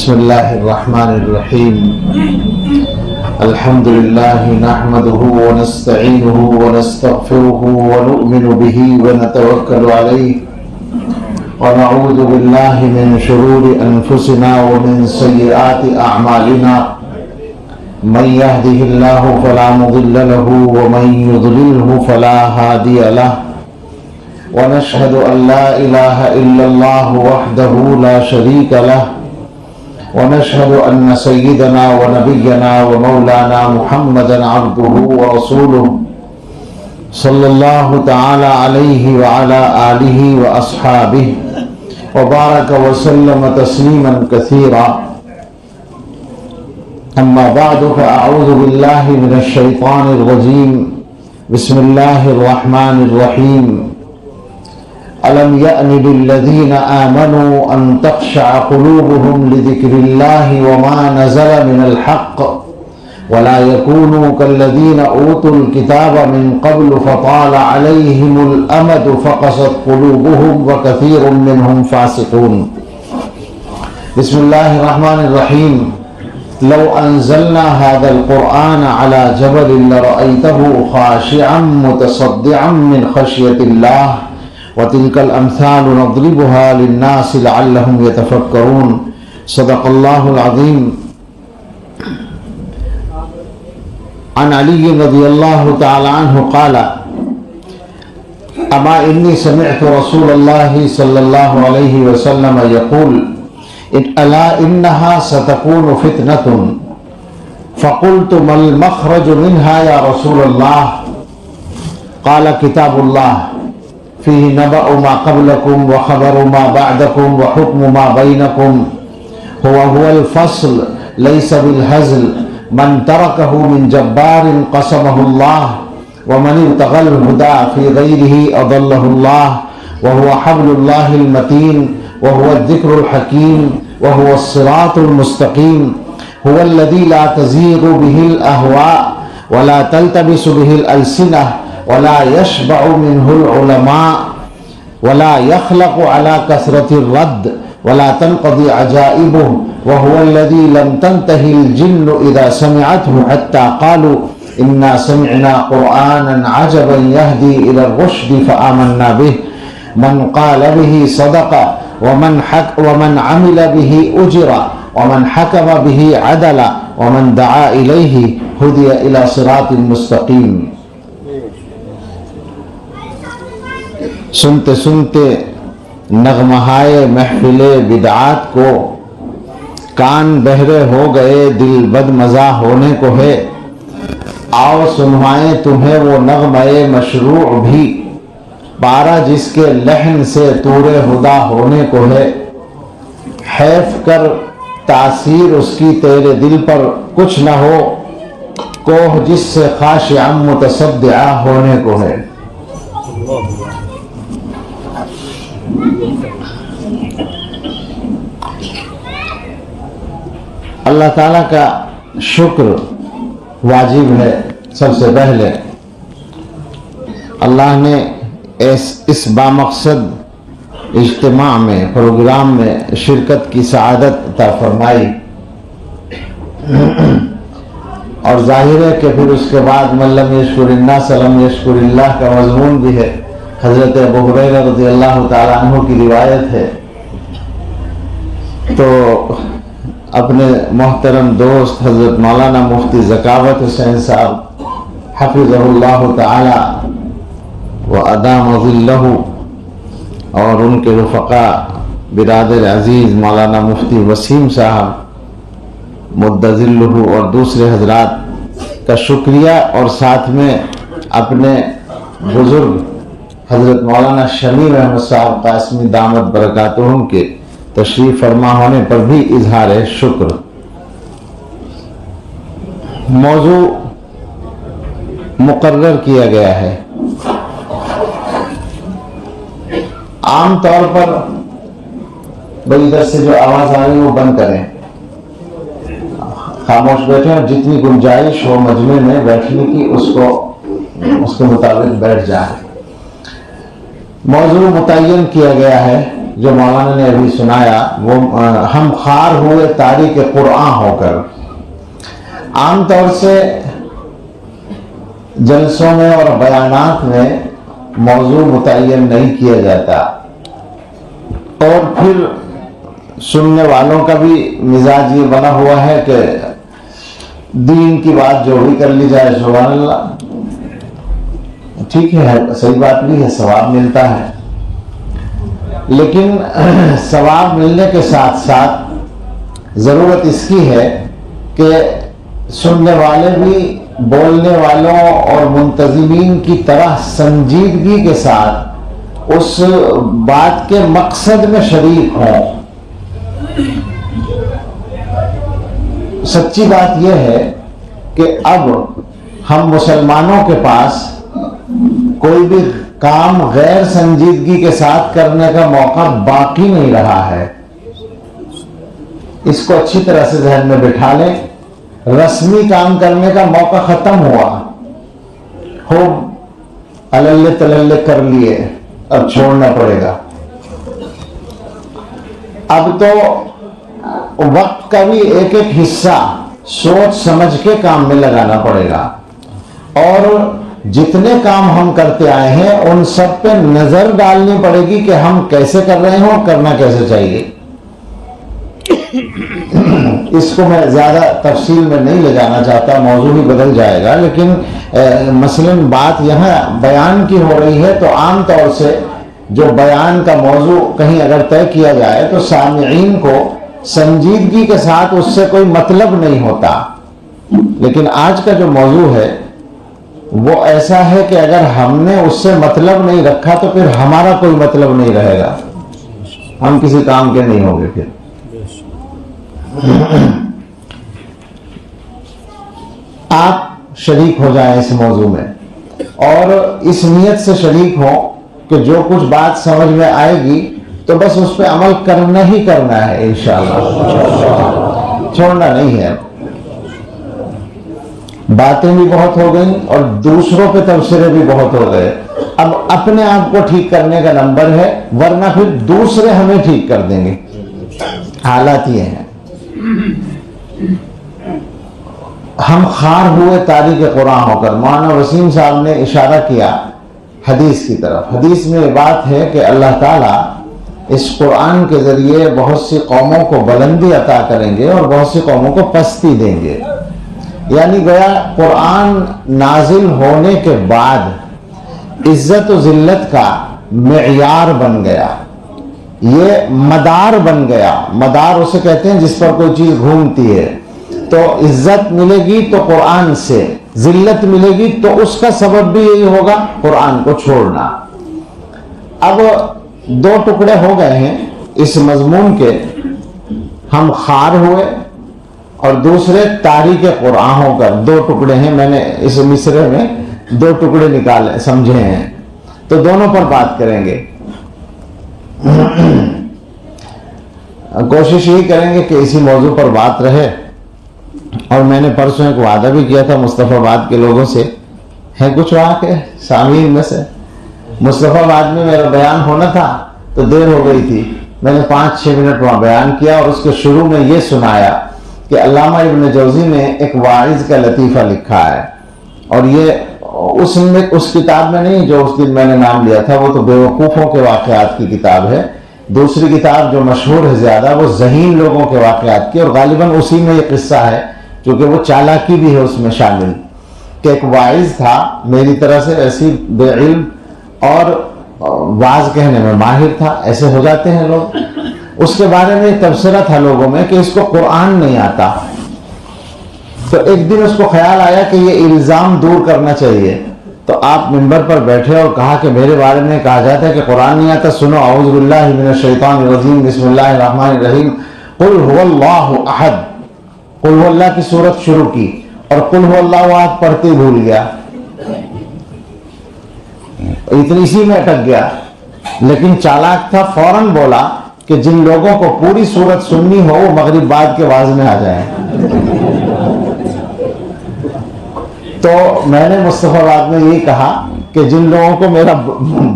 بسم الله الرحمن الرحيم. الحمد لله نحمده ونستعينه ونستغفره ونؤمن به ونتوكل عليه ونعوذ بالله من شرور أنفسنا ومن سيئات أعمالنا. من يهده الله فلا مضل له ومن يضلله فلا هادي له. ونشهد أن لا إله إلا الله وحده لا شريك له. ونشهد أن سيدنا ونبينا ومولانا محمدا عبده ورسوله صلى الله تعالى عليه وعلى آله وأصحابه وبارك وسلم تسليما كثيرا. أما بعد فأعوذ بالله من الشيطان الرجيم. بسم الله الرحمن الرحيم. ألم يأن للذين آمنوا أن تخشع قلوبهم لذكر الله وما نزل من الحق ولا يكونوا كالذين أوتوا الكتاب من قبل فطال عليهم الأمد فقست قلوبهم وكثير منهم فاسقون. بسم الله الرحمن الرحيم. لو أنزلنا هذا القرآن على جبل لرأيته خاشعا متصدعا من خشية الله وتلك الأمثال نضربها للناس لعلهم يتفكرون. صدق الله العظيم. عن علي رضي الله تعالى عنه قال: أما إني سمعت رسول الله صلى الله عليه وسلم يقول: ألا إنها ستكون فتنة. فقلت: ما المخرج منها يا رسول الله؟ قال: كتاب الله فيه نبأ ما قبلكم وخبر ما بعدكم وحكم ما بينكم هو الفصل ليس بالهزل. من تركه من جبار قسمه الله ومن ابتغى الهدى في غيره أضله الله. وهو حبل الله المتين وهو الذكر الحكيم وهو الصراط المستقيم. هو الذي لا تزيغ به الأهواء ولا تلتبس به الألسنة ولا يشبع منه العلماء ولا يخلق على كثرة الرد ولا تنقضي عجائبه. وهو الذي لم تنتهي الجن إذا سمعته حتى قالوا إنا سمعنا قرآنا عجبا يهدي إلى الرشد فآمنا به. من قال به صدق ومن عمل به أجر ومن حكم به عدل ومن دعا إليه هدي إلى صراط مستقيم. سنتے سنتے نغمہائے محفل بدعات کو کان بہرے ہو گئے، دل بد مزہ ہونے کو ہے. آؤ سنوائیں تمہیں وہ نغمہ مشروع بھی، پارا جس کے لحن سے طور ہدا ہونے کو ہے. حیف کر تاثیر اس کی تیرے دل پر کچھ نہ ہو، کوہ جس سے خاشعا متصدعا ہونے کو ہے. اللہ تعالیٰ کا شکر واجب ہے. سب سے پہلے اللہ نے اس بامقصد اجتماع میں، پروگرام میں شرکت کی سعادت عطا فرمائی، اور ظاہر ہے کہ پھر اس کے بعد من لم یشکر الناس لم یشکر اللہ کا مضمون بھی ہے. حضرت ابو ہریرہ رضی اللہ تعالیٰ عنہ کی روایت ہے. تو اپنے محترم دوست حضرت مولانا مفتی ذکاوت حسین صاحب حفظہ اللہ تعالی و ادام ظلہ، اور ان کے رفقا برادر عزیز مولانا مفتی وسیم صاحب مد ظلہ اور دوسرے حضرات کا شکریہ، اور ساتھ میں اپنے بزرگ حضرت مولانا شمیم احمد صاحب قاسمی دامت برکاتہم کے تشریف فرما ہونے پر بھی اظہار شکر. موضوع مقرر کیا گیا ہے. عام طور پر بھائی ادھر سے جو آواز آ رہی ہے وہ بند کریں، خاموش بیٹھیں، اور جتنی گنجائش ہو مجمع میں بیٹھنے کی اس کے مطابق بیٹھ جائیں. موضوع متعین کیا گیا ہے جو مولانا نے ابھی سنایا وہ ہم خوار ہوئے تاریخ قرآن ہو کر. عام طور سے جلسوں میں اور بیانات میں موضوع متعین نہیں کیا جاتا، اور پھر سننے والوں کا بھی مزاج یہ بنا ہوا ہے کہ دین کی بات جو بھی کر لی جائے. سبحان اللہ، ٹھیک ہے، صحیح بات بھی ہے، ثواب ملتا ہے، لیکن ثواب ملنے کے ساتھ ساتھ ضرورت اس کی ہے کہ سننے والے بھی بولنے والوں اور منتظمین کی طرح سنجیدگی کے ساتھ اس بات کے مقصد میں شریک ہوں. سچی بات یہ ہے کہ اب ہم مسلمانوں کے پاس کوئی بھی کام غیر سنجیدگی کے ساتھ کرنے کا موقع باقی نہیں رہا ہے. اس کو اچھی طرح سے ذہن میں بٹھا لیں. رسمی کام کرنے کا موقع ختم ہوا، خوب اللے تللے کر لیے، اب چھوڑنا پڑے گا. اب تو وقت کا بھی ایک ایک حصہ سوچ سمجھ کے کام میں لگانا پڑے گا، اور جتنے کام ہم کرتے آئے ہیں ان سب پہ نظر ڈالنی پڑے گی کہ ہم کیسے کر رہے ہیں اور کرنا کیسے چاہیے. اس کو میں زیادہ تفصیل میں نہیں لے جانا چاہتا، موضوع ہی بدل جائے گا، لیکن مثلاً بات یہاں بیان کی ہو رہی ہے تو عام طور سے جو بیان کا موضوع کہیں اگر طے کیا جائے تو سامعین کو سنجیدگی کے ساتھ اس سے کوئی مطلب نہیں ہوتا. لیکن آج کا جو موضوع ہے وہ ایسا ہے کہ اگر ہم نے اس سے مطلب نہیں رکھا تو پھر ہمارا کوئی مطلب نہیں رہے گا، ہم کسی کام کے نہیں ہوں گے. پھر آپ شریک ہو جائیں اس موضوع میں، اور اس نیت سے شریک ہوں کہ جو کچھ بات سمجھ میں آئے گی تو بس اس پہ عمل کرنا ہی کرنا ہے انشاءاللہ، چھوڑنا نہیں ہے. باتیں بھی بہت ہو گئیں اور دوسروں پہ تبصرے بھی بہت ہو گئے. اب اپنے آپ کو ٹھیک کرنے کا نمبر ہے، ورنہ پھر دوسرے ہمیں ٹھیک کر دیں گے. حالات یہ ہیں. ہم خوار ہوئے تاریخ قرآن ہو کر. مولانا وسیم صاحب نے اشارہ کیا حدیث کی طرف. حدیث میں یہ بات ہے کہ اللہ تعالیٰ اس قرآن کے ذریعے بہت سی قوموں کو بلندی عطا کریں گے اور بہت سی قوموں کو پستی دیں گے. یعنی گویا قرآن نازل ہونے کے بعد عزت و ذلت کا معیار بن گیا، یہ مدار بن گیا. مدار اسے کہتے ہیں جس پر کوئی چیز گھومتی ہے. تو عزت ملے گی تو قرآن سے، ذلت ملے گی تو اس کا سبب بھی یہی ہوگا قرآن کو چھوڑنا. اب دو ٹکڑے ہو گئے ہیں اس مضمون کے، ہم خوار ہوئے اور دوسرے تاریخ قرآن ہو کر. دو ٹکڑے ہیں، میں نے اس مصرے میں دو ٹکڑے نکالے سمجھے ہیں، تو دونوں پر بات کریں گے. کوشش یہی کریں گے کہ اسی موضوع پر بات رہے. اور میں نے پرسوں ایک وعدہ بھی کیا تھا مصطفیٰ آباد کے لوگوں سے، ہیں کچھ وہاں کے سامعین میں سے. مصطفیٰ آباد میں میرا بیان ہونا تھا تو دیر ہو گئی تھی. میں نے 5-6 منٹ وہاں بیان کیا اور اس کے شروع میں یہ سنایا کہ علامہ ابن جوزی نے ایک واعظ کا لطیفہ لکھا ہے، اور یہ اس کتاب میں نہیں جو اس دن میں نے نام لیا تھا، وہ تو بیوقوفوں کے واقعات کی کتاب ہے. دوسری کتاب جو مشہور ہے زیادہ وہ ذہین لوگوں کے واقعات کی، اور غالباً اسی میں یہ قصہ ہے کیونکہ وہ چالاکی بھی ہے اس میں شامل، کہ ایک واعظ تھا میری طرح سے ایسی بے علم اور واعظ کہنے میں ماہر تھا. ایسے ہو جاتے ہیں لوگ. اس کے بارے میں تبصرہ تھا لوگوں میں کہ اس کو قرآن نہیں آتا. تو ایک دن اس کو خیال آیا کہ یہ الزام دور کرنا چاہیے، تو آپ منبر پر بیٹھے اور کہا کہ میرے بارے میں کہا جاتا ہے کہ قرآن نہیں آتا. سنو، اعوذ باللہ من الشیطان الرجیم، بسم اللہ الرحمن الرحیم، قل هو اللہ احد. قل هو اللہ کی صورت شروع کی اور قل هو اللہ احد پڑھتے بھول گیا، اتنی سی میں اٹک گیا. لیکن چالاک تھا، فوراً بولا کہ جن لوگوں کو پوری صورت سننی ہو وہ مغرب بعد کے واز میں آ جائیں. تو میں نے مصطفیٰ آباد میں یہی کہا کہ جن لوگوں کو میرا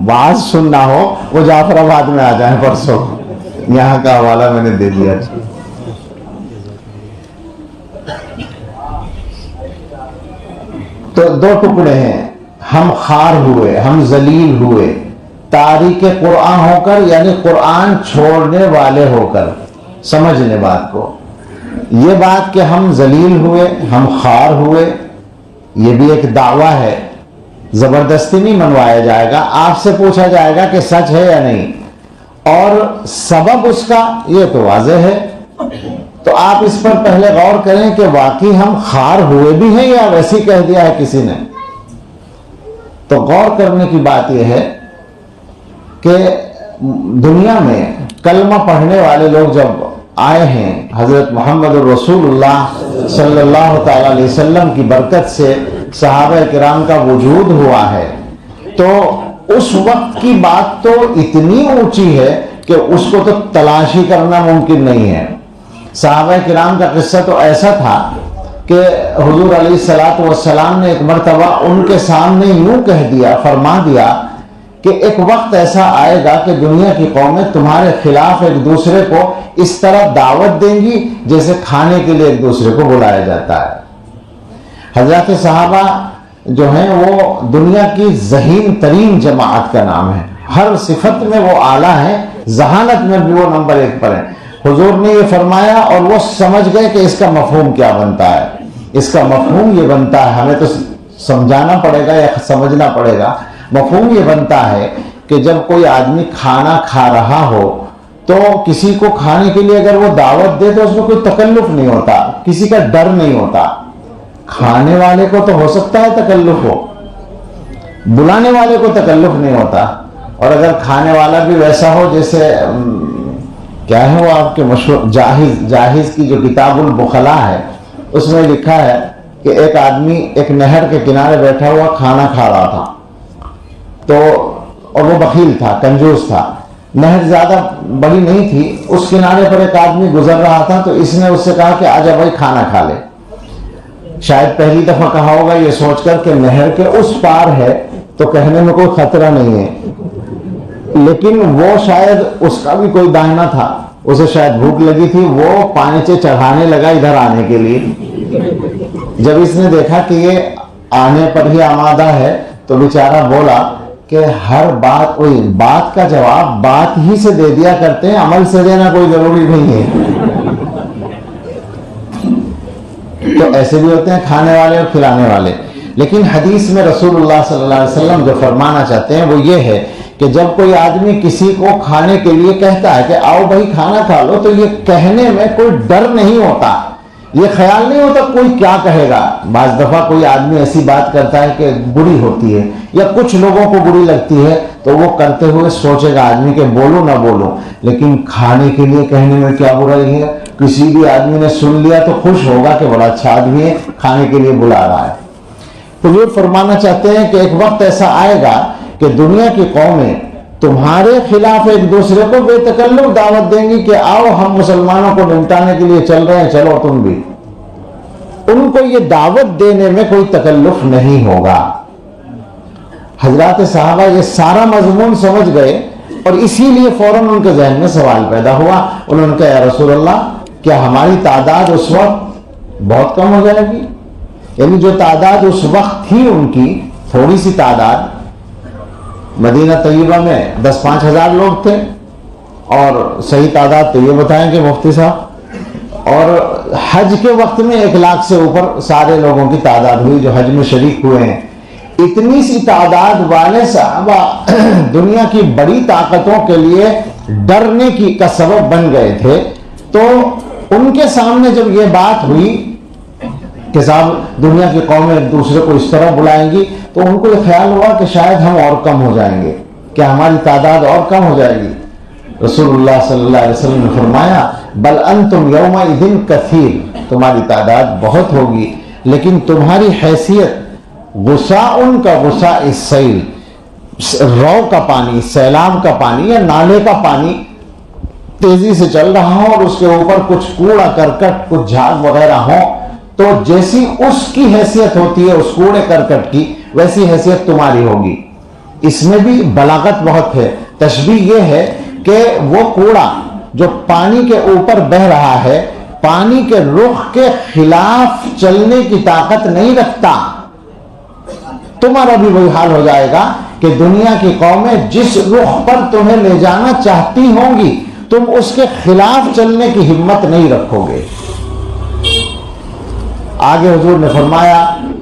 واز سننا ہو وہ جعفر آباد میں آ جائیں پرسوں. یہاں کا حوالہ میں نے دے دیا. تو دو ٹکڑے ہیں، ہم خار ہوئے، ہم ذلیل ہوئے تاریک قرآن ہو کر، یعنی قرآن چھوڑنے والے ہو کر. سمجھنے بات کو، یہ بات کہ ہم ذلیل ہوئے، ہم خار ہوئے، یہ بھی ایک دعویٰ ہے، زبردستی نہیں منوایا جائے گا. آپ سے پوچھا جائے گا کہ سچ ہے یا نہیں، اور سبب اس کا یہ تو واضح ہے. تو آپ اس پر پہلے غور کریں کہ واقعی ہم خار ہوئے بھی ہیں یا ویسے کہہ دیا ہے کسی نے. تو غور کرنے کی بات یہ ہے کہ دنیا میں کلمہ پڑھنے والے لوگ جب آئے ہیں، حضرت محمد رسول اللہ صلی اللہ تعالی علیہ وسلم کی برکت سے صحابہ کرام کا وجود ہوا ہے، تو اس وقت کی بات تو اتنی اونچی ہے کہ اس کو تو تلاشی کرنا ممکن نہیں ہے. صحابہ کرام کا قصہ تو ایسا تھا کہ حضور علیہ الصلوۃ والسلام نے ایک مرتبہ ان کے سامنے یوں کہہ دیا، فرما دیا کہ ایک وقت ایسا آئے گا کہ دنیا کی قومیں تمہارے خلاف ایک دوسرے کو اس طرح دعوت دیں گی جیسے کھانے کے لیے ایک دوسرے کو بلایا جاتا ہے. حضرات صحابہ جو ہیں وہ دنیا کی ذہین ترین جماعت کا نام ہے، ہر صفت میں وہ اعلیٰ ہیں، ذہانت میں بھی وہ نمبر 1 پر ہیں. حضور نے یہ فرمایا اور وہ سمجھ گئے کہ اس کا مفہوم کیا بنتا ہے. اس کا مفہوم یہ بنتا ہے، ہمیں تو سمجھانا پڑے گا یا سمجھنا پڑے گا. مفہوم یہ بنتا ہے کہ جب کوئی آدمی کھانا کھا رہا ہو تو کسی کو کھانے کے لیے اگر وہ دعوت دے تو اس میں کوئی تکلف نہیں ہوتا، کسی کا ڈر نہیں ہوتا. کھانے والے کو تو ہو سکتا ہے تکلف ہو، بلانے والے کو تکلف نہیں ہوتا. اور اگر کھانے والا بھی ویسا ہو جیسے کیا ہے وہ آپ کے مشہور جاہز کی جو کتاب البخلا ہے، اس میں لکھا ہے کہ ایک آدمی ایک نہر کے کنارے بیٹھا ہوا کھانا کھا رہا تھا، تو اور وہ بخیل تھا، کنجوس تھا. نہر زیادہ بڑی نہیں تھی، اس کنارے پر ایک آدمی گزر رہا تھا تو اس نے اس سے کہا کہ آجا بھائی کھانا کھا لے. شاید پہلی دفعہ کہا ہوگا یہ سوچ کر کہ نہر کے اس پار ہے تو کہنے میں کوئی خطرہ نہیں ہے، لیکن وہ شاید اس کا بھی کوئی داہنا تھا، اسے شاید بھوک لگی تھی، وہ پانی سے چڑھانے لگا ادھر آنے کے لیے. جب اس نے دیکھا کہ یہ آنے پر ہی آمادہ ہے تو بیچارہ بولا کہ ہر بات کا جواب بات ہی سے دے دیا کرتے ہیں، عمل سے دینا کوئی ضروری نہیں ہے. تو ایسے بھی ہوتے ہیں کھانے والے اور کھلانے والے. لیکن حدیث میں رسول اللہ صلی اللہ علیہ وسلم جو فرمانا چاہتے ہیں وہ یہ ہے کہ جب کوئی آدمی کسی کو کھانے کے لیے کہتا ہے کہ آؤ بھائی کھانا کھا لو، تو یہ کہنے میں کوئی ڈر نہیں ہوتا، یہ خیال نہیں ہوتا کوئی کیا کہے گا. بعض دفعہ کوئی آدمی ایسی بات کرتا ہے کہ بری ہوتی ہے یا کچھ لوگوں کو بری لگتی ہے تو وہ کرتے ہوئے سوچے گا آدمی کہ بولوں نہ بولوں، لیکن کھانے کے لیے کہنے میں کیا برائی ہے. کسی بھی آدمی نے سن لیا تو خوش ہوگا کہ بڑا اچھا آدمی ہے، کھانے کے لیے بلا رہا ہے. حضور فرمانا چاہتے ہیں کہ ایک وقت ایسا آئے گا کہ دنیا کی قومیں تمہارے خلاف ایک دوسرے کو بے تکلف دعوت دیں گی کہ آؤ ہم مسلمانوں کو نمٹانے کے لیے چل رہے ہیں، چلو تم بھی. ان کو یہ دعوت دینے میں کوئی تکلف نہیں ہوگا. حضرات صحابہ یہ سارا مضمون سمجھ گئے اور اسی لیے فوراً ان کے ذہن میں سوال پیدا ہوا. انہوں نے کہا یا رسول اللہ، کیا ہماری تعداد اس وقت بہت کم ہو جائے گی؟ یعنی جو تعداد اس وقت تھی ان کی تھوڑی سی تعداد، مدینہ طیبہ میں 10-5 ہزار لوگ تھے، اور صحیح تعداد تو یہ بتائیں کہ مفتی صاحب، اور حج کے وقت میں 1 لاکھ سے اوپر سارے لوگوں کی تعداد ہوئی جو حج میں شریک ہوئے ہیں. اتنی سی تعداد والے صحابہ دنیا کی بڑی طاقتوں کے لیے ڈرنے کا سبب بن گئے تھے. تو ان کے سامنے جب یہ بات ہوئی کہ صاحب دنیا کی قومیں ایک دوسرے کو اس طرح بلائیں گی، تو ان کو یہ خیال ہوا کہ شاید ہم اور کم ہو جائیں گے، کہ ہماری تعداد اور کم ہو جائے گی. رسول اللہ صلی اللہ علیہ وسلم نے فرمایا بل انتم یومئذ کثیر، تمہاری تعداد بہت ہوگی لیکن تمہاری حیثیت غصاء کا غصاء السیل، رو کا پانی، سیلاب کا پانی یا نالے کا پانی تیزی سے چل رہا ہو اور اس کے اوپر کچھ کوڑا کرکٹ، کچھ جھاگ وغیرہ ہو، تو جیسی اس کی حیثیت ہوتی ہے اس کوڑے کرکٹ کی، ویسی حیثیت تمہاری ہوگی. اس میں بھی بلاغت بہت ہے. تشبیہ یہ ہے کہ وہ کوڑا جو پانی کے اوپر بہ رہا ہے پانی کے رخ کے خلاف چلنے کی طاقت نہیں رکھتا. تمہارا بھی وہی حال ہو جائے گا کہ دنیا کی قومیں جس رخ پر تمہیں لے جانا چاہتی ہوں گی تم اس کے خلاف چلنے کی ہمت نہیں رکھو گے. آگے حضور نے فرمایا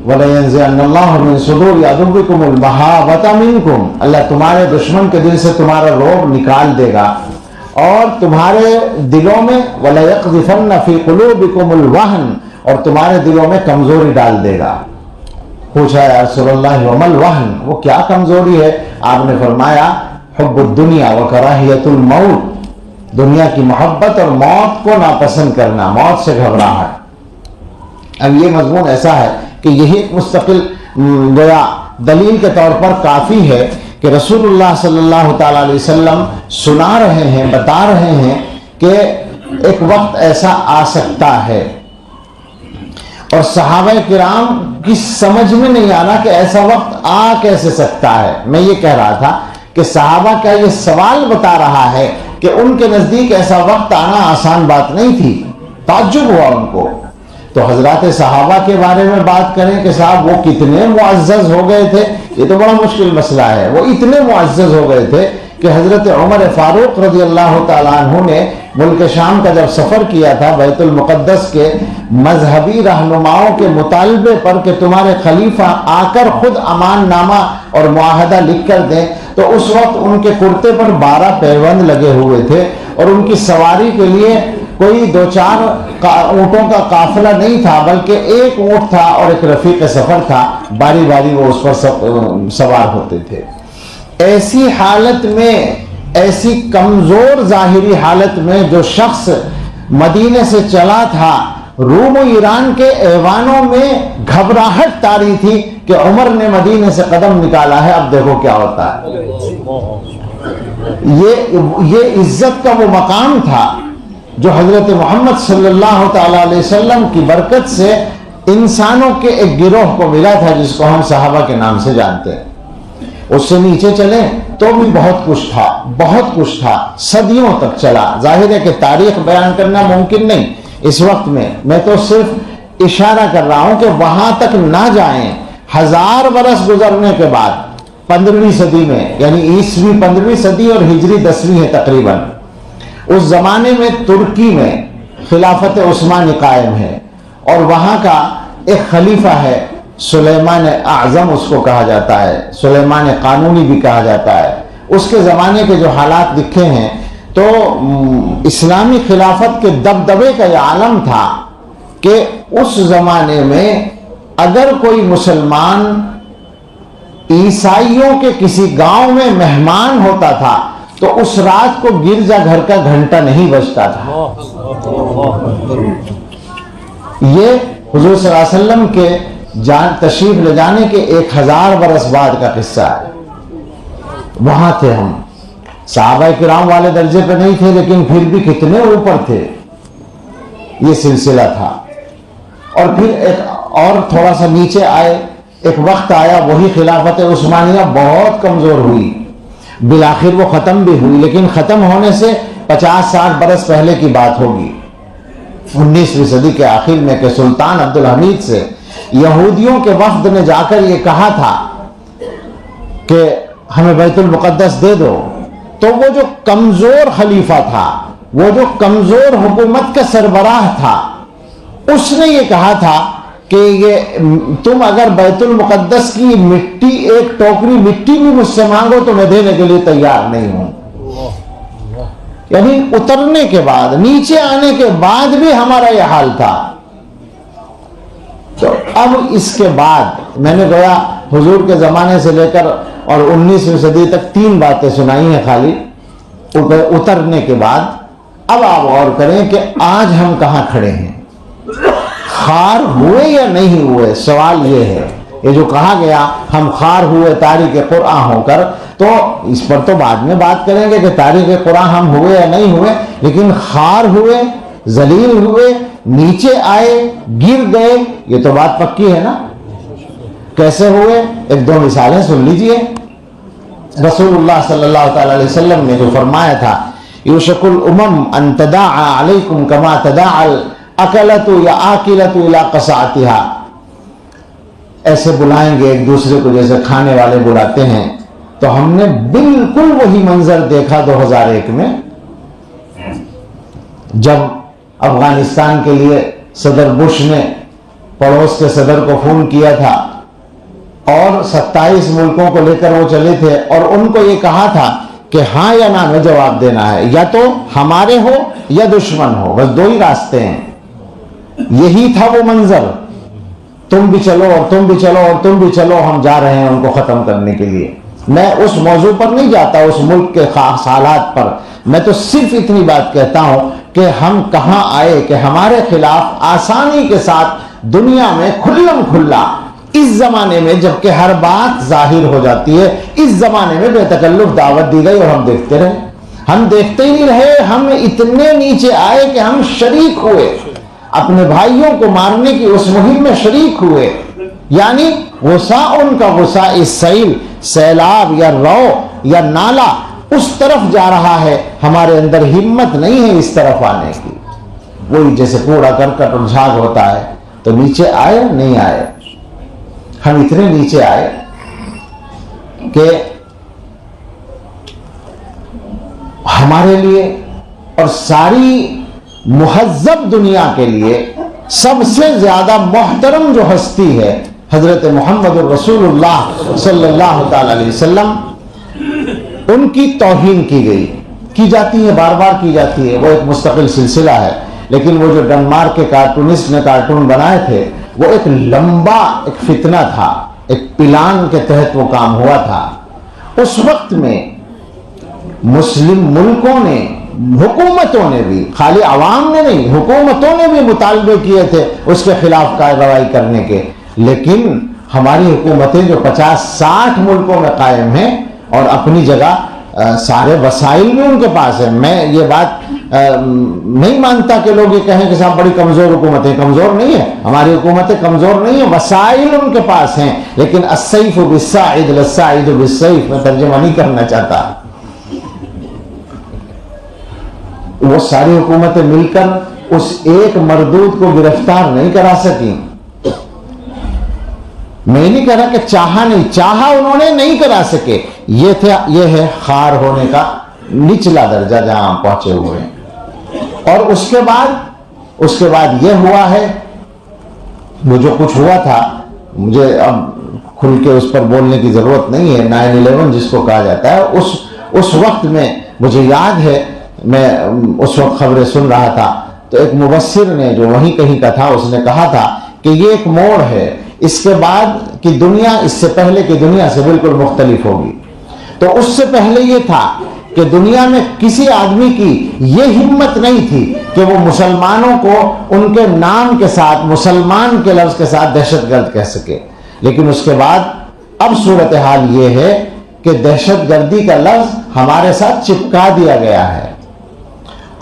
وَلَيَنزِعَنَّ اللَّهُ مِن صُدُورِ عَدُوِّكُمُ الْمَحَابَّةَ مِنكُمْ, اللہ تمہارے دشمن کے دل سے تمہارا رعب نکال دے گا اور تمہارے دلوں میں وَلَيَقْذِفَنَّ فِي قُلُوبِكُمُ الْوَهْنَ, اور تمہارے دلوں میں کمزوری ڈال دے گا. پوچھا یا رسول اللہ وَمَا الْوَهْنَ, وہ کیا کمزوری ہے؟ آپ نے فرمایا حب الدنیا وکراہیت الموت, دنیا کی محبت اور موت کو ناپسند کرنا, موت سے گھبراہٹ. اب یہ مضمون ایسا ہے کہ یہی ایک مستقل گویا دلیل کے طور پر کافی ہے کہ رسول اللہ صلی اللہ تعالی علیہ وسلم سنا رہے ہیں, بتا رہے ہیں کہ ایک وقت ایسا آ سکتا ہے, اور صحابہ کرام کی سمجھ میں نہیں آنا کہ ایسا وقت آ کیسے سکتا ہے. میں یہ کہہ رہا تھا کہ صحابہ کا یہ سوال بتا رہا ہے کہ ان کے نزدیک ایسا وقت آنا آسان بات نہیں تھی. تعجب ہوا ان کو. تو حضرات صحابہ کے بارے میں بات کریں کہ صاحب وہ کتنے معزز ہو گئے تھے, یہ تو بڑا مشکل مسئلہ ہے. وہ اتنے معزز ہو گئے تھے کہ حضرت عمر فاروق رضی اللہ تعالیٰ عنہ نے ملک شام کا جب سفر کیا تھا بیت المقدس کے مذہبی رہنماؤں کے مطالبے پر کہ تمہارے خلیفہ آ کر خود امان نامہ اور معاہدہ لکھ کر دیں, تو اس وقت ان کے کرتے پر 12 پیوند لگے ہوئے تھے اور ان کی سواری کے لیے کوئی 2-4 اونٹوں کا قافلہ نہیں تھا بلکہ ایک اونٹ تھا اور ایک رفیق سفر تھا, باری باری وہ اس پر سوار ہوتے تھے. ایسی حالت میں, ایسی کمزور ظاہری حالت میں جو شخص مدینے سے چلا تھا روم و ایران کے ایوانوں میں گھبراہٹ طاری تھی کہ عمر نے مدینے سے قدم نکالا ہے, اب دیکھو کیا ہوتا ہے. یہ عزت کا وہ مقام تھا جو حضرت محمد صلی اللہ تعالی علیہ وسلم کی برکت سے انسانوں کے ایک گروہ کو ملا تھا جس کو ہم صحابہ کے نام سے جانتے ہیں. اس سے نیچے چلیں تو بھی بہت کچھ تھا, بہت کچھ تھا, صدیوں تک چلا. ظاہر ہے کہ تاریخ بیان کرنا ممکن نہیں اس وقت میں تو صرف اشارہ کر رہا ہوں کہ وہاں تک نہ جائیں. 1000 برس گزرنے کے بعد 15ویں صدی میں, یعنی عیسوی 15ویں صدی اور ہجری 10ویں ہے تقریباً, اس زمانے میں ترکی میں خلافت عثمانی قائم ہے اور وہاں کا ایک خلیفہ ہے سلیمان اعظم, اس کو کہا جاتا ہے, سلیمان قانونی بھی کہا جاتا ہے. اس کے زمانے کے جو حالات لکھے ہیں تو اسلامی خلافت کے دبدبے کا یہ عالم تھا کہ اس زمانے میں اگر کوئی مسلمان عیسائیوں کے کسی گاؤں میں مہمان ہوتا تھا تو اس رات کو گرجا گھر کا گھنٹہ نہیں بجتا تھا. یہ حضور صلی اللہ علیہ وسلم کے تشریف لے جانے کے 1000 برس بعد کا قصہ ہے. وہاں تھے ہم, صحابہ کرام والے درجے پہ نہیں تھے لیکن پھر بھی کتنے اوپر تھے. یہ سلسلہ تھا. اور پھر ایک اور تھوڑا سا نیچے آئے, ایک وقت آیا وہی خلافت عثمانیہ بہت کمزور ہوئی, بالآخر وہ ختم بھی ہوئی, لیکن ختم ہونے سے 50-60 برس پہلے کی بات ہوگی, 19ویں صدی کے آخر میں, کہ سلطان عبدالحمید سے یہودیوں کے وفد نے جا کر یہ کہا تھا کہ ہمیں بیت المقدس دے دو. تو وہ جو کمزور خلیفہ تھا, وہ جو کمزور حکومت کا سربراہ تھا, اس نے یہ کہا تھا کہ یہ تم اگر بیت المقدس کی مٹی, ایک ٹوکری مٹی بھی مجھ سے مانگو تو میں دینے کے لیے تیار نہیں ہوں. یعنی اترنے کے بعد, نیچے آنے کے بعد بھی ہمارا یہ حال تھا. تو اب اس کے بعد میں نے گویا حضور کے زمانے سے لے کر اور 19ویں صدی تک 3 باتیں سنائی ہیں خالی. اترنے کے بعد اب آپ غور کریں کہ آج ہم کہاں کھڑے ہیں, خار ہوئے یا نہیں ہوئے. سوال یہ ہے, یہ جو کہا گیا ہم خار ہوئے تاریخ قرآن ہو کر, تو اس پر تو بعد میں بات کریں گے کہ تاریخ قرآن ہم ہوئے یا نہیں ہوئے, لیکن خار ہوئے, ذلیل ہوئے, نیچے آئے, گر گئے, یہ تو بات پکی ہے نا. کیسے ہوئے؟ 1-2 مثالیں سن لیجئے. رسول اللہ صلی اللہ تعالی علیہ وسلم نے جو فرمایا تھا یوشک الامم ان تداعى علیکم کما تداعى الاکلۃ یا آکلۃ الی قصعتها، ایسے بلائیں گے ایک دوسرے کو جیسے کھانے والے بلاتے ہیں. تو ہم نے بالکل وہی منظر دیکھا 2001 میں جب افغانستان کے لیے صدر بش نے پڑوس کے صدر کو فون کیا تھا اور 27 ملکوں کو لے کر وہ چلے تھے اور ان کو یہ کہا تھا کہ ہاں یا نہ میں جواب دینا ہے، یا تو ہمارے ہو یا دشمن ہو، بس 2 ہی راستے ہیں. یہی تھا وہ منظر، تم بھی چلو اور تم بھی چلو اور تم بھی چلو، ہم جا رہے ہیں ان کو ختم کرنے کے لیے. میں اس موضوع پر نہیں جاتا، اس ملک کے خاص حالات پر، میں تو صرف اتنی بات کہتا ہوں کہ ہم کہاں آئے کہ ہمارے خلاف آسانی کے ساتھ دنیا میں کھلم کھلا، اس زمانے میں جبکہ ہر بات ظاہر ہو جاتی ہے، اس زمانے میں بے تکلف دعوت دی گئی اور ہم دیکھتے رہے. ہم دیکھتے ہی نہیں رہے، ہم اتنے نیچے آئے کہ ہم شریک ہوئے، اپنے بھائیوں کو مارنے کی اس مہم میں شریک ہوئے. یعنی غصہ ان کا غصہ اس سیل، سیلاب یا رو یا نالا اس طرف جا رہا ہے، ہمارے اندر ہمت نہیں ہے اس طرف آنے کی. وہی جیسے کوڑا کرکٹ اور جھاگ ہوتا ہے، تو نیچے آئے نہیں آئے. ہم اتنے نیچے آئے کہ ہمارے لیے اور ساری مہذب دنیا کے لیے سب سے زیادہ محترم جو ہستی ہے حضرت محمد الرسول اللہ صلی اللہ تعالی علیہ وسلم، ان کی توہین کی جاتی ہے، بار بار کی جاتی ہے. وہ ایک مستقل سلسلہ ہے، لیکن وہ جو ڈنمارک کے کارٹونسٹ نے کارٹون بنائے تھے وہ ایک لمبا ایک فتنہ تھا، ایک پلان کے تحت وہ کام ہوا تھا. اس وقت میں مسلم ملکوں نے، حکومتوں نے بھی، خالی عوام نے نہیں، حکومتوں نے بھی مطالبے کیے تھے اس کے خلاف کارروائی کرنے کے. لیکن ہماری حکومتیں جو 50-60 ملکوں میں قائم ہیں اور اپنی جگہ سارے وسائل بھی ان کے پاس ہیں. میں یہ بات نہیں مانتا کہ لوگ یہ کہیں کہ صاحب بڑی کمزور حکومتیں، کمزور نہیں ہے ہماری حکومتیں، کمزور نہیں ہیں، وسائل ان کے پاس ہیں. لیکن السیف بالساعد للساعد بالسیف، میں ترجمہ نہیں کرنا چاہتا. وہ ساری حکومتیں مل کر اس ایک مردود کو گرفتار نہیں کرا سکی. میں نہیں کہہ رہا کہ چاہا نہیں، چاہا انہوں نے نہیں کرا سکے. یہ ہے خار ہونے کا نچلا درجہ جہاں ہم پہنچے ہوئے ہیں. اور اس کے بعد یہ ہوا ہے، وہ جو کچھ ہوا تھا، مجھے اب کھل کے اس پر بولنے کی ضرورت نہیں ہے. 9/11 جس کو کہا جاتا ہے، اس وقت میں مجھے یاد ہے، میں اس وقت خبریں سن رہا تھا تو ایک مبصر نے جو وہیں کہیں کا تھا، اس نے کہا تھا کہ یہ ایک موڑ ہے، اس کے بعد کی دنیا اس سے پہلے کی دنیا سے بالکل مختلف ہوگی. تو اس سے پہلے یہ تھا کہ دنیا میں کسی آدمی کی یہ ہمت نہیں تھی کہ وہ مسلمانوں کو ان کے نام کے ساتھ، مسلمان کے لفظ کے ساتھ دہشت گرد کہہ سکے. لیکن اس کے بعد اب صورتحال یہ ہے کہ دہشت گردی کا لفظ ہمارے ساتھ چپکا دیا گیا ہے،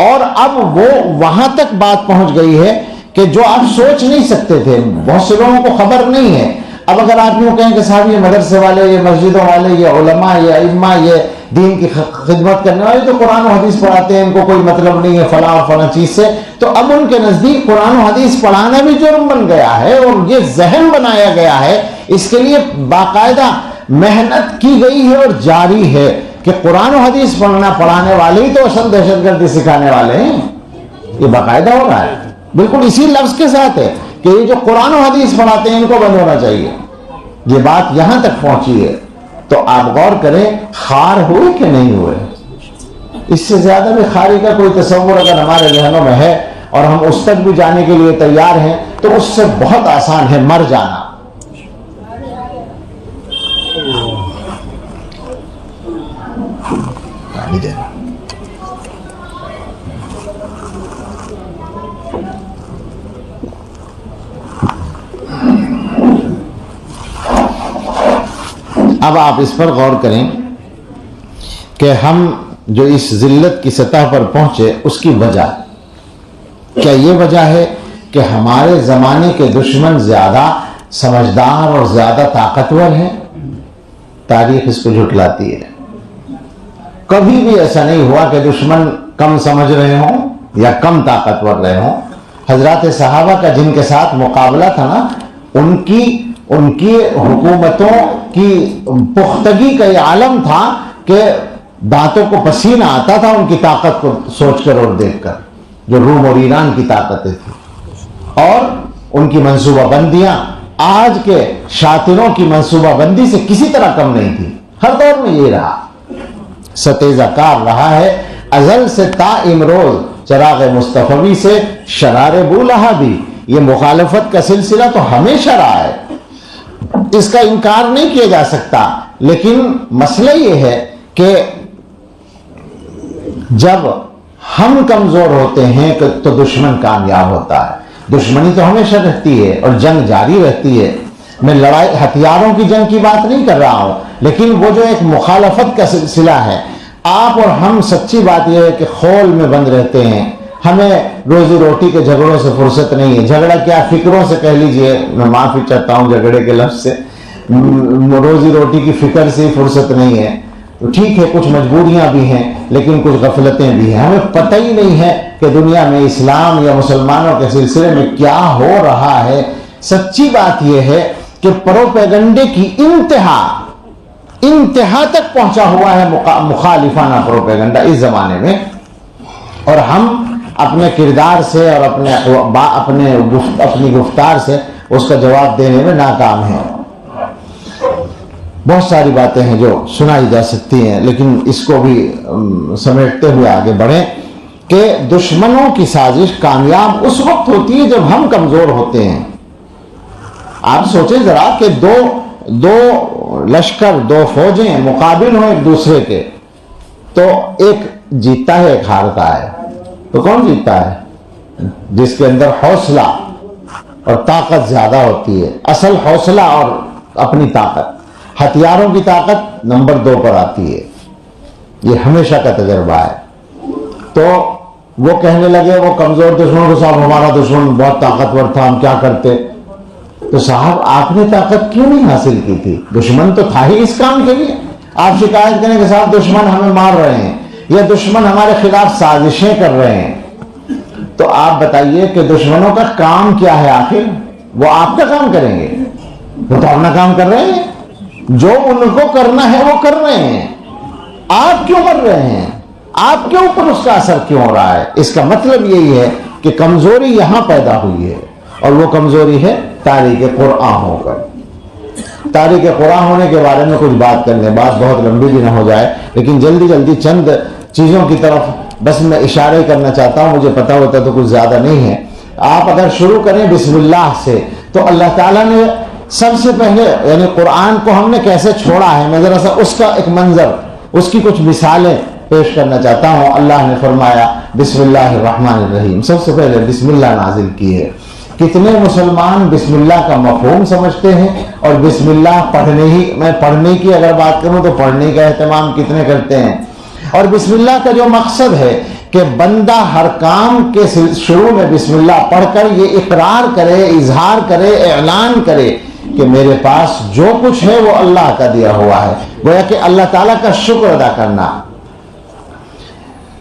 اور اب وہ وہاں تک بات پہنچ گئی ہے کہ جو آپ سوچ نہیں سکتے تھے، بہت سے لوگوں کو خبر نہیں ہے. اب اگر آپ یوں کہیں کہ صاحب یہ مدرسے والے، یہ مسجدوں والے، یہ علماء، یہ ائمہ، یہ دین کی خدمت کرنے والے تو قرآن و حدیث پڑھاتے ہیں، ان کو کوئی مطلب نہیں ہے فلاں اور فلاں چیز سے، تو اب ان کے نزدیک قرآن و حدیث پڑھانا بھی جرم بن گیا ہے، اور یہ ذہن بنایا گیا ہے، اس کے لیے باقاعدہ محنت کی گئی ہے اور جاری ہے کہ قرآن و حدیث پڑھانے والے ہی تو اصل دہشت گردی سکھانے والے ہیں. یہ باقاعدہ ہو رہا ہے، بالکل اسی لفظ کے ساتھ ہے کہ یہ جو قرآن و حدیث پڑھاتے ہیں ان کو بند ہونا چاہیے. یہ بات یہاں تک پہنچی ہے. تو آپ غور کریں، خار ہوئے کہ نہیں ہوئے. اس سے زیادہ بھی خاری کا کوئی تصور اگر ہمارے ذہنوں میں ہے اور ہم اس تک بھی جانے کے لیے تیار ہیں تو اس سے بہت آسان ہے مر جانا. اب آپ اس پر غور کریں کہ ہم جو اس ذلت کی سطح پر پہنچے اس کی وجہ کیا یہ وجہ ہے کہ ہمارے زمانے کے دشمن زیادہ سمجھدار اور زیادہ طاقتور ہیں؟ تاریخ اس کو جھٹلاتی ہے. کبھی بھی ایسا نہیں ہوا کہ دشمن کم سمجھ رہے ہوں یا کم طاقتور رہے ہوں. حضرات صحابہ کا جن کے ساتھ مقابلہ تھا نا، ان کی حکومتوں کی پختگی کا یہ عالم تھا کہ دانتوں کو پسینہ آتا تھا ان کی طاقت کو سوچ کر اور دیکھ کر، جو روم اور ایران کی طاقتیں تھیں. اور ان کی منصوبہ بندیاں آج کے شاطروں کی منصوبہ بندی سے کسی طرح کم نہیں تھی. ہر دور میں یہ رہا، ستیزہ کار رہا ہے ازل سے تا امروز. چراغ مصطفی سے شرار بولہا بھی، یہ مخالفت کا سلسلہ تو ہمیشہ رہا ہے، اس کا انکار نہیں کیا جا سکتا. لیکن مسئلہ یہ ہے کہ جب ہم کمزور ہوتے ہیں تو دشمن کامیاب ہوتا ہے. دشمنی تو ہمیشہ رہتی ہے اور جنگ جاری رہتی ہے. میں لڑائی ہتھیاروں کی جنگ کی بات نہیں کر رہا ہوں، لیکن وہ جو ایک مخالفت کا سلسلہ ہے. آپ اور ہم سچی بات یہ ہے کہ خول میں بند رہتے ہیں، ہمیں روزی روٹی کے جھگڑوں سے فرصت نہیں ہے. جھگڑا کیا، فکروں سے کہہ لیجئے، میں معافی چاہتا ہوں جھگڑے کے لفظ سے، روزی روٹی کی فکر سے فرصت نہیں ہے. تو ٹھیک ہے، کچھ مجبوریاں بھی ہیں لیکن کچھ غفلتیں بھی ہیں. ہمیں پتہ ہی نہیں ہے کہ دنیا میں اسلام یا مسلمانوں کے سلسلے میں کیا ہو رہا ہے. سچی بات یہ ہے کہ پروپیگنڈے کی انتہا تک پہنچا ہوا ہے مخالفانہ پروپیگنڈا اس زمانے میں، اور ہم اپنے کردار سے اور اپنی گفتار سے اس کا جواب دینے میں ناکام ہیں. بہت ساری باتیں ہیں جو سنائی جا سکتی ہیں، لیکن اس کو بھی سمیٹتے ہوئے آگے بڑھیں کہ دشمنوں کی سازش کامیاب اس وقت ہوتی ہے جب ہم کمزور ہوتے ہیں. آپ سوچیں ذرا کہ دو لشکر، دو فوجیں مقابل ہوں ایک دوسرے کے، تو ایک جیتتا ہے ایک ہارتا ہے. تو کون جیتتا ہے؟ جس کے اندر حوصلہ اور طاقت زیادہ ہوتی ہے. اصل حوصلہ اور اپنی طاقت، ہتھیاروں کی طاقت نمبر 2 پر آتی ہے. یہ ہمیشہ کا تجربہ ہے. تو وہ کہنے لگے وہ کمزور دشمن کو، صاحب ہمارا دشمن بہت طاقتور تھا، ہم کیا کرتے؟ تو صاحب آپ نے طاقت کیوں نہیں حاصل کی تھی؟ دشمن تو تھا ہی اس کام کے لیے. آپ شکایت کریں کہ صاحب دشمن ہمیں مار رہے ہیں یا دشمن ہمارے خلاف سازشیں کر رہے ہیں. تو آپ بتائیے کہ دشمنوں کا کام کیا ہے آخر؟ وہ آپ کا کام کریں گے؟ وہ تو اپنا کام کر رہے ہیں. جو ان کو کرنا ہے وہ کر رہے ہیں. آپ کیوں مر رہے ہیں؟ آپ کے اوپر اس کا اثر کیوں ہو رہا ہے؟ اس کا مطلب یہی ہے کہ کمزوری یہاں پیدا ہوئی ہے، اور وہ کمزوری ہے تاریخ قرآن ہو کر. تاریخ قرآن ہونے کے بارے میں کچھ بات کر لیں، بات بہت لمبی بھی نہ ہو جائے، لیکن جلدی جلدی چند چیزوں کی طرف بس میں اشارے کرنا چاہتا ہوں. مجھے پتا ہوتا تو کچھ زیادہ نہیں ہے. آپ اگر شروع کریں بسم اللہ سے، تو اللہ تعالیٰ نے سب سے پہلے یعنی قرآن کو ہم نے کیسے چھوڑا ہے، میں ذرا سا اس کا ایک منظر، اس کی کچھ مثالیں پیش کرنا چاہتا ہوں. اللہ نے فرمایا بسم اللہ الرحمن الرحیم، سب سے پہلے بسم اللہ نازل کی ہے. کتنے مسلمان بسم اللہ کا مفہوم سمجھتے ہیں، اور بسم اللہ پڑھنے کی اگر بات کروں تو پڑھنے کا اہتمام کتنے کرتے ہیں. اور بسم اللہ کا جو مقصد ہے کہ بندہ ہر کام کے شروع میں بسم اللہ پڑھ کر یہ اقرار کرے، اظہار کرے، اعلان کرے کہ میرے پاس جو کچھ ہے وہ اللہ کا دیا ہوا ہے. گویا کہ اللہ تعالیٰ کا شکر ادا کرنا.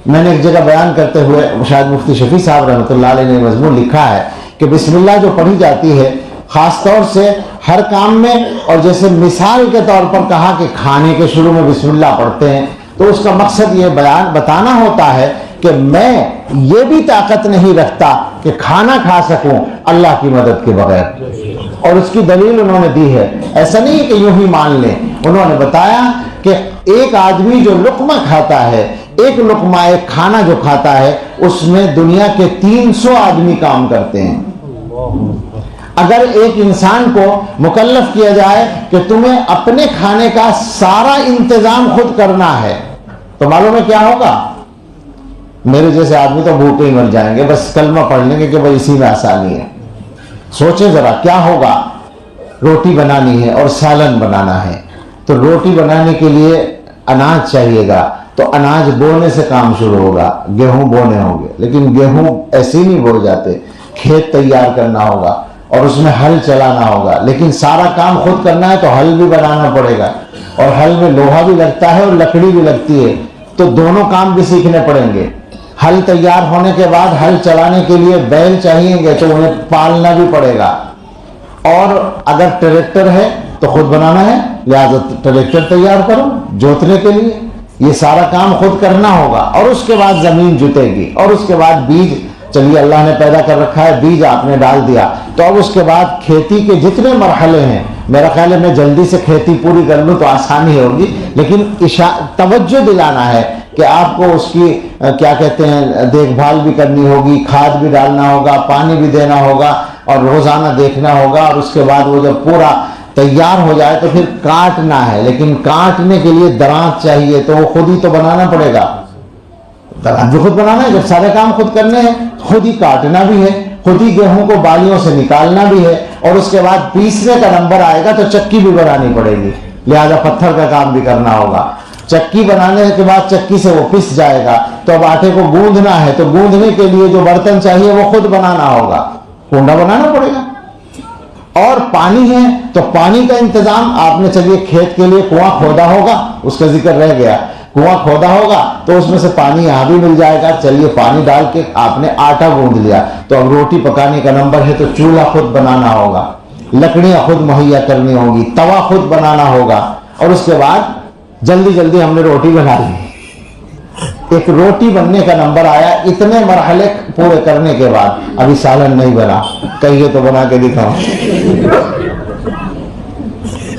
میں نے ایک جگہ بیان کرتے ہوئے شاید مفتی شفیع صاحب رحمۃ اللہ علیہ نے مضمون لکھا ہے کہ بسم اللہ جو پڑھی جاتی ہے خاص طور سے ہر کام میں، اور جیسے مثال کے طور پر کہا کہ کھانے کے شروع میں بسم اللہ پڑھتے ہیں، تو اس کا مقصد یہ بتانا ہوتا ہے کہ میں یہ بھی طاقت نہیں رکھتا کہ کھانا کھا سکوں اللہ کی مدد کے بغیر. اور اس کی دلیل انہوں نے دی ہے. ایسا نہیں کہ یوں ہی مان لیں. انہوں نے بتایا کہ ایک آدمی جو لقمہ کھاتا ہے، ایک لقمہ ایک کھانا جو کھاتا ہے، اس میں دنیا کے 300 آدمی کام کرتے ہیں. اگر ایک انسان کو مکلف کیا جائے کہ تمہیں اپنے کھانے کا سارا انتظام خود کرنا ہے، تو معلوم ہے کیا ہوگا؟ میرے جیسے آدمی تو بھوکے ہی مر جائیں گے، بس کلمہ پڑھ لیں گے کہ بھائی اسی میں آسانی ہے. سوچیں ذرا کیا ہوگا. روٹی بنانی ہے اور سالن بنانا ہے، تو روٹی بنانے کے لیے اناج چاہیے گا، تو اناج بونے سے کام شروع ہوگا. گیہوں بونے ہوں گے، لیکن گیہوں ایسے ہی نہیں بو جاتے. کھیت تیار کرنا ہوگا اور اس میں ہل چلانا ہوگا، لیکن سارا کام خود کرنا ہے تو ہل بھی بنانا پڑے گا، اور ہل میں لوہا بھی لگتا ہے اور لکڑی بھی لگتی ہے. تو دونوں کام بھی سیکھنے پڑیں گے. ہل تیار ہونے کے بعد ہل چلانے کے لیے بیل چاہیے گے تو انہیں پالنا بھی پڑے گا. اور اگر ٹریکٹر ہے تو خود بنانا ہے، لہٰذا ٹریکٹر تیار کرو جوتنے کے لیے. یہ سارا کام خود کرنا ہوگا. اور اس کے بعد زمین جتے گی، اور اس کے بعد بیج، چلیے اللہ نے پیدا کر رکھا ہے، بیج آپ نے ڈال دیا، تو اب اس کے بعد کھیتی کے جتنے مرحلے ہیں، میرا خیال ہے میں جلدی سے کھیتی پوری کر لوں تو آسانی ہوگی، لیکن توجہ دلانا ہے کہ آپ کو اس کی کیا کہتے ہیں دیکھ بھال بھی کرنی ہوگی، کھاد بھی ڈالنا ہوگا، پانی بھی دینا ہوگا، اور روزانہ دیکھنا ہوگا. اور اس کے بعد وہ جب پورا تیار ہو جائے تو پھر کاٹنا ہے. لیکن کاٹنے کے لیے درانت چاہیے تو وہ خود ہی تو بنانا پڑے گا. درانت بھی خود بنانا ہے، جب سارے کام خود کرنے ہیں، خود ہی کاٹنا بھی ہے، خود ہی گیہوں کو بالیوں سے نکالنا بھی ہے. اور اس کے بعد پیسنے کا نمبر آئے گا تو چکی بھی بنانی پڑے گی، لہذا پتھر کا کام بھی کرنا ہوگا. چکی بنانے کے بعد چکی سے وہ پس جائے گا تو اب آٹے کو گوندھنا ہے، تو گوندھنے کے لیے جو برتن چاہیے وہ خود بنانا ہوگا، کنڈا بنانا پڑے گا. اور پانی ہے تو پانی کا انتظام آپ نے، چلیے کھیت کے لیے کنواں کھودا ہوگا، اس کا ذکر رہ گیا، کنواں کھودا ہوگا تو اس میں سے پانی یہاں بھی مل جائے گا. چلیے پانی ڈال کے آپ نے آٹا گوندھ لیا، تو اب روٹی پکانے کا نمبر ہے تو چولہا خود بنانا ہوگا، لکڑیاں خود مہیا کرنی ہوگی، توا خود بنانا ہوگا. اور اس کے بعد جلدی جلدی ہم نے روٹی بنا لی. ایک روٹی بننے کا نمبر آیا. اتنے مرحلے پورے کرنے کے بعد ابھی سالن نہیں بنا، کہیے تو بنا کے دکھاؤ.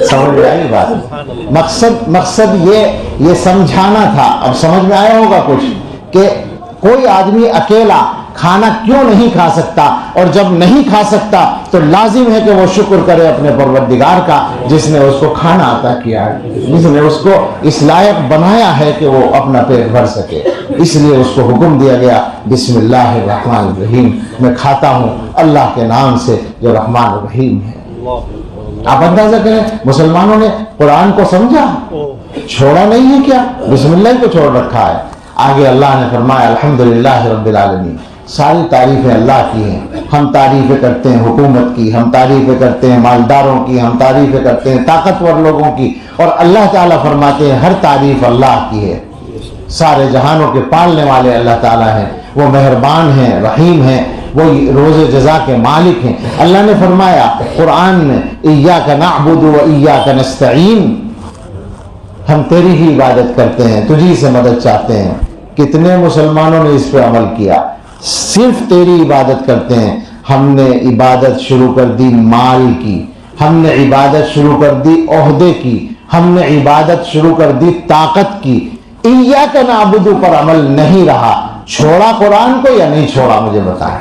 سمجھ میں آئی بات؟ مقصد یہ سمجھانا تھا. اب سمجھ میں آیا ہوگا کچھ کہ کوئی آدمی اکیلا کھانا کیوں نہیں کھا سکتا، اور جب نہیں کھا سکتا تو لازم ہے کہ وہ شکر کرے اپنے پروردگار کا جس نے اس کو کھانا عطا کیا ہے، جس نے اس کو اس لائق بنایا ہے کہ وہ اپنا پیٹ بھر سکے. اس لیے اس کو حکم دیا گیا بسم اللہ الرحمن الرحیم، میں کھاتا ہوں اللہ کے نام سے جو رحمان الرحیم ہے. آپ اندازہ کریں مسلمانوں نے قرآن کو سمجھا، چھوڑا نہیں ہے کیا، بسم اللہ کو چھوڑ رکھا ہے. آگے اللہ نے فرمایا الحمدللہ رب العالمین، ساری تعریفیں اللہ کی ہیں. ہم تعریفیں کرتے ہیں حکومت کی، ہم تعریفیں کرتے ہیں مالداروں کی، ہم تعریفیں کرتے ہیں طاقتور لوگوں کی، اور اللہ تعالیٰ فرماتے ہیں ہر تعریف اللہ کی ہے. سارے جہانوں کے پالنے والے اللہ تعالیٰ ہیں، وہ مہربان ہیں، رحیم ہیں، وہ روز جزا کے مالک ہیں. اللہ نے فرمایا قرآن میں ایاک نعبد و ایاک نستعین، ہم تیری ہی عبادت کرتے ہیں، تجھی سے مدد چاہتے ہیں. کتنے مسلمانوں نے اس پہ عمل کیا؟ صرف تیری عبادت کرتے ہیں. ہم نے عبادت شروع کر دی مال کی، ہم نے عبادت شروع کر دی عہدے کی، ہم نے عبادت شروع کر دی طاقت کی. ایاک نعبد پر عمل نہیں رہا. چھوڑا قرآن کو یا نہیں چھوڑا مجھے بتائیں.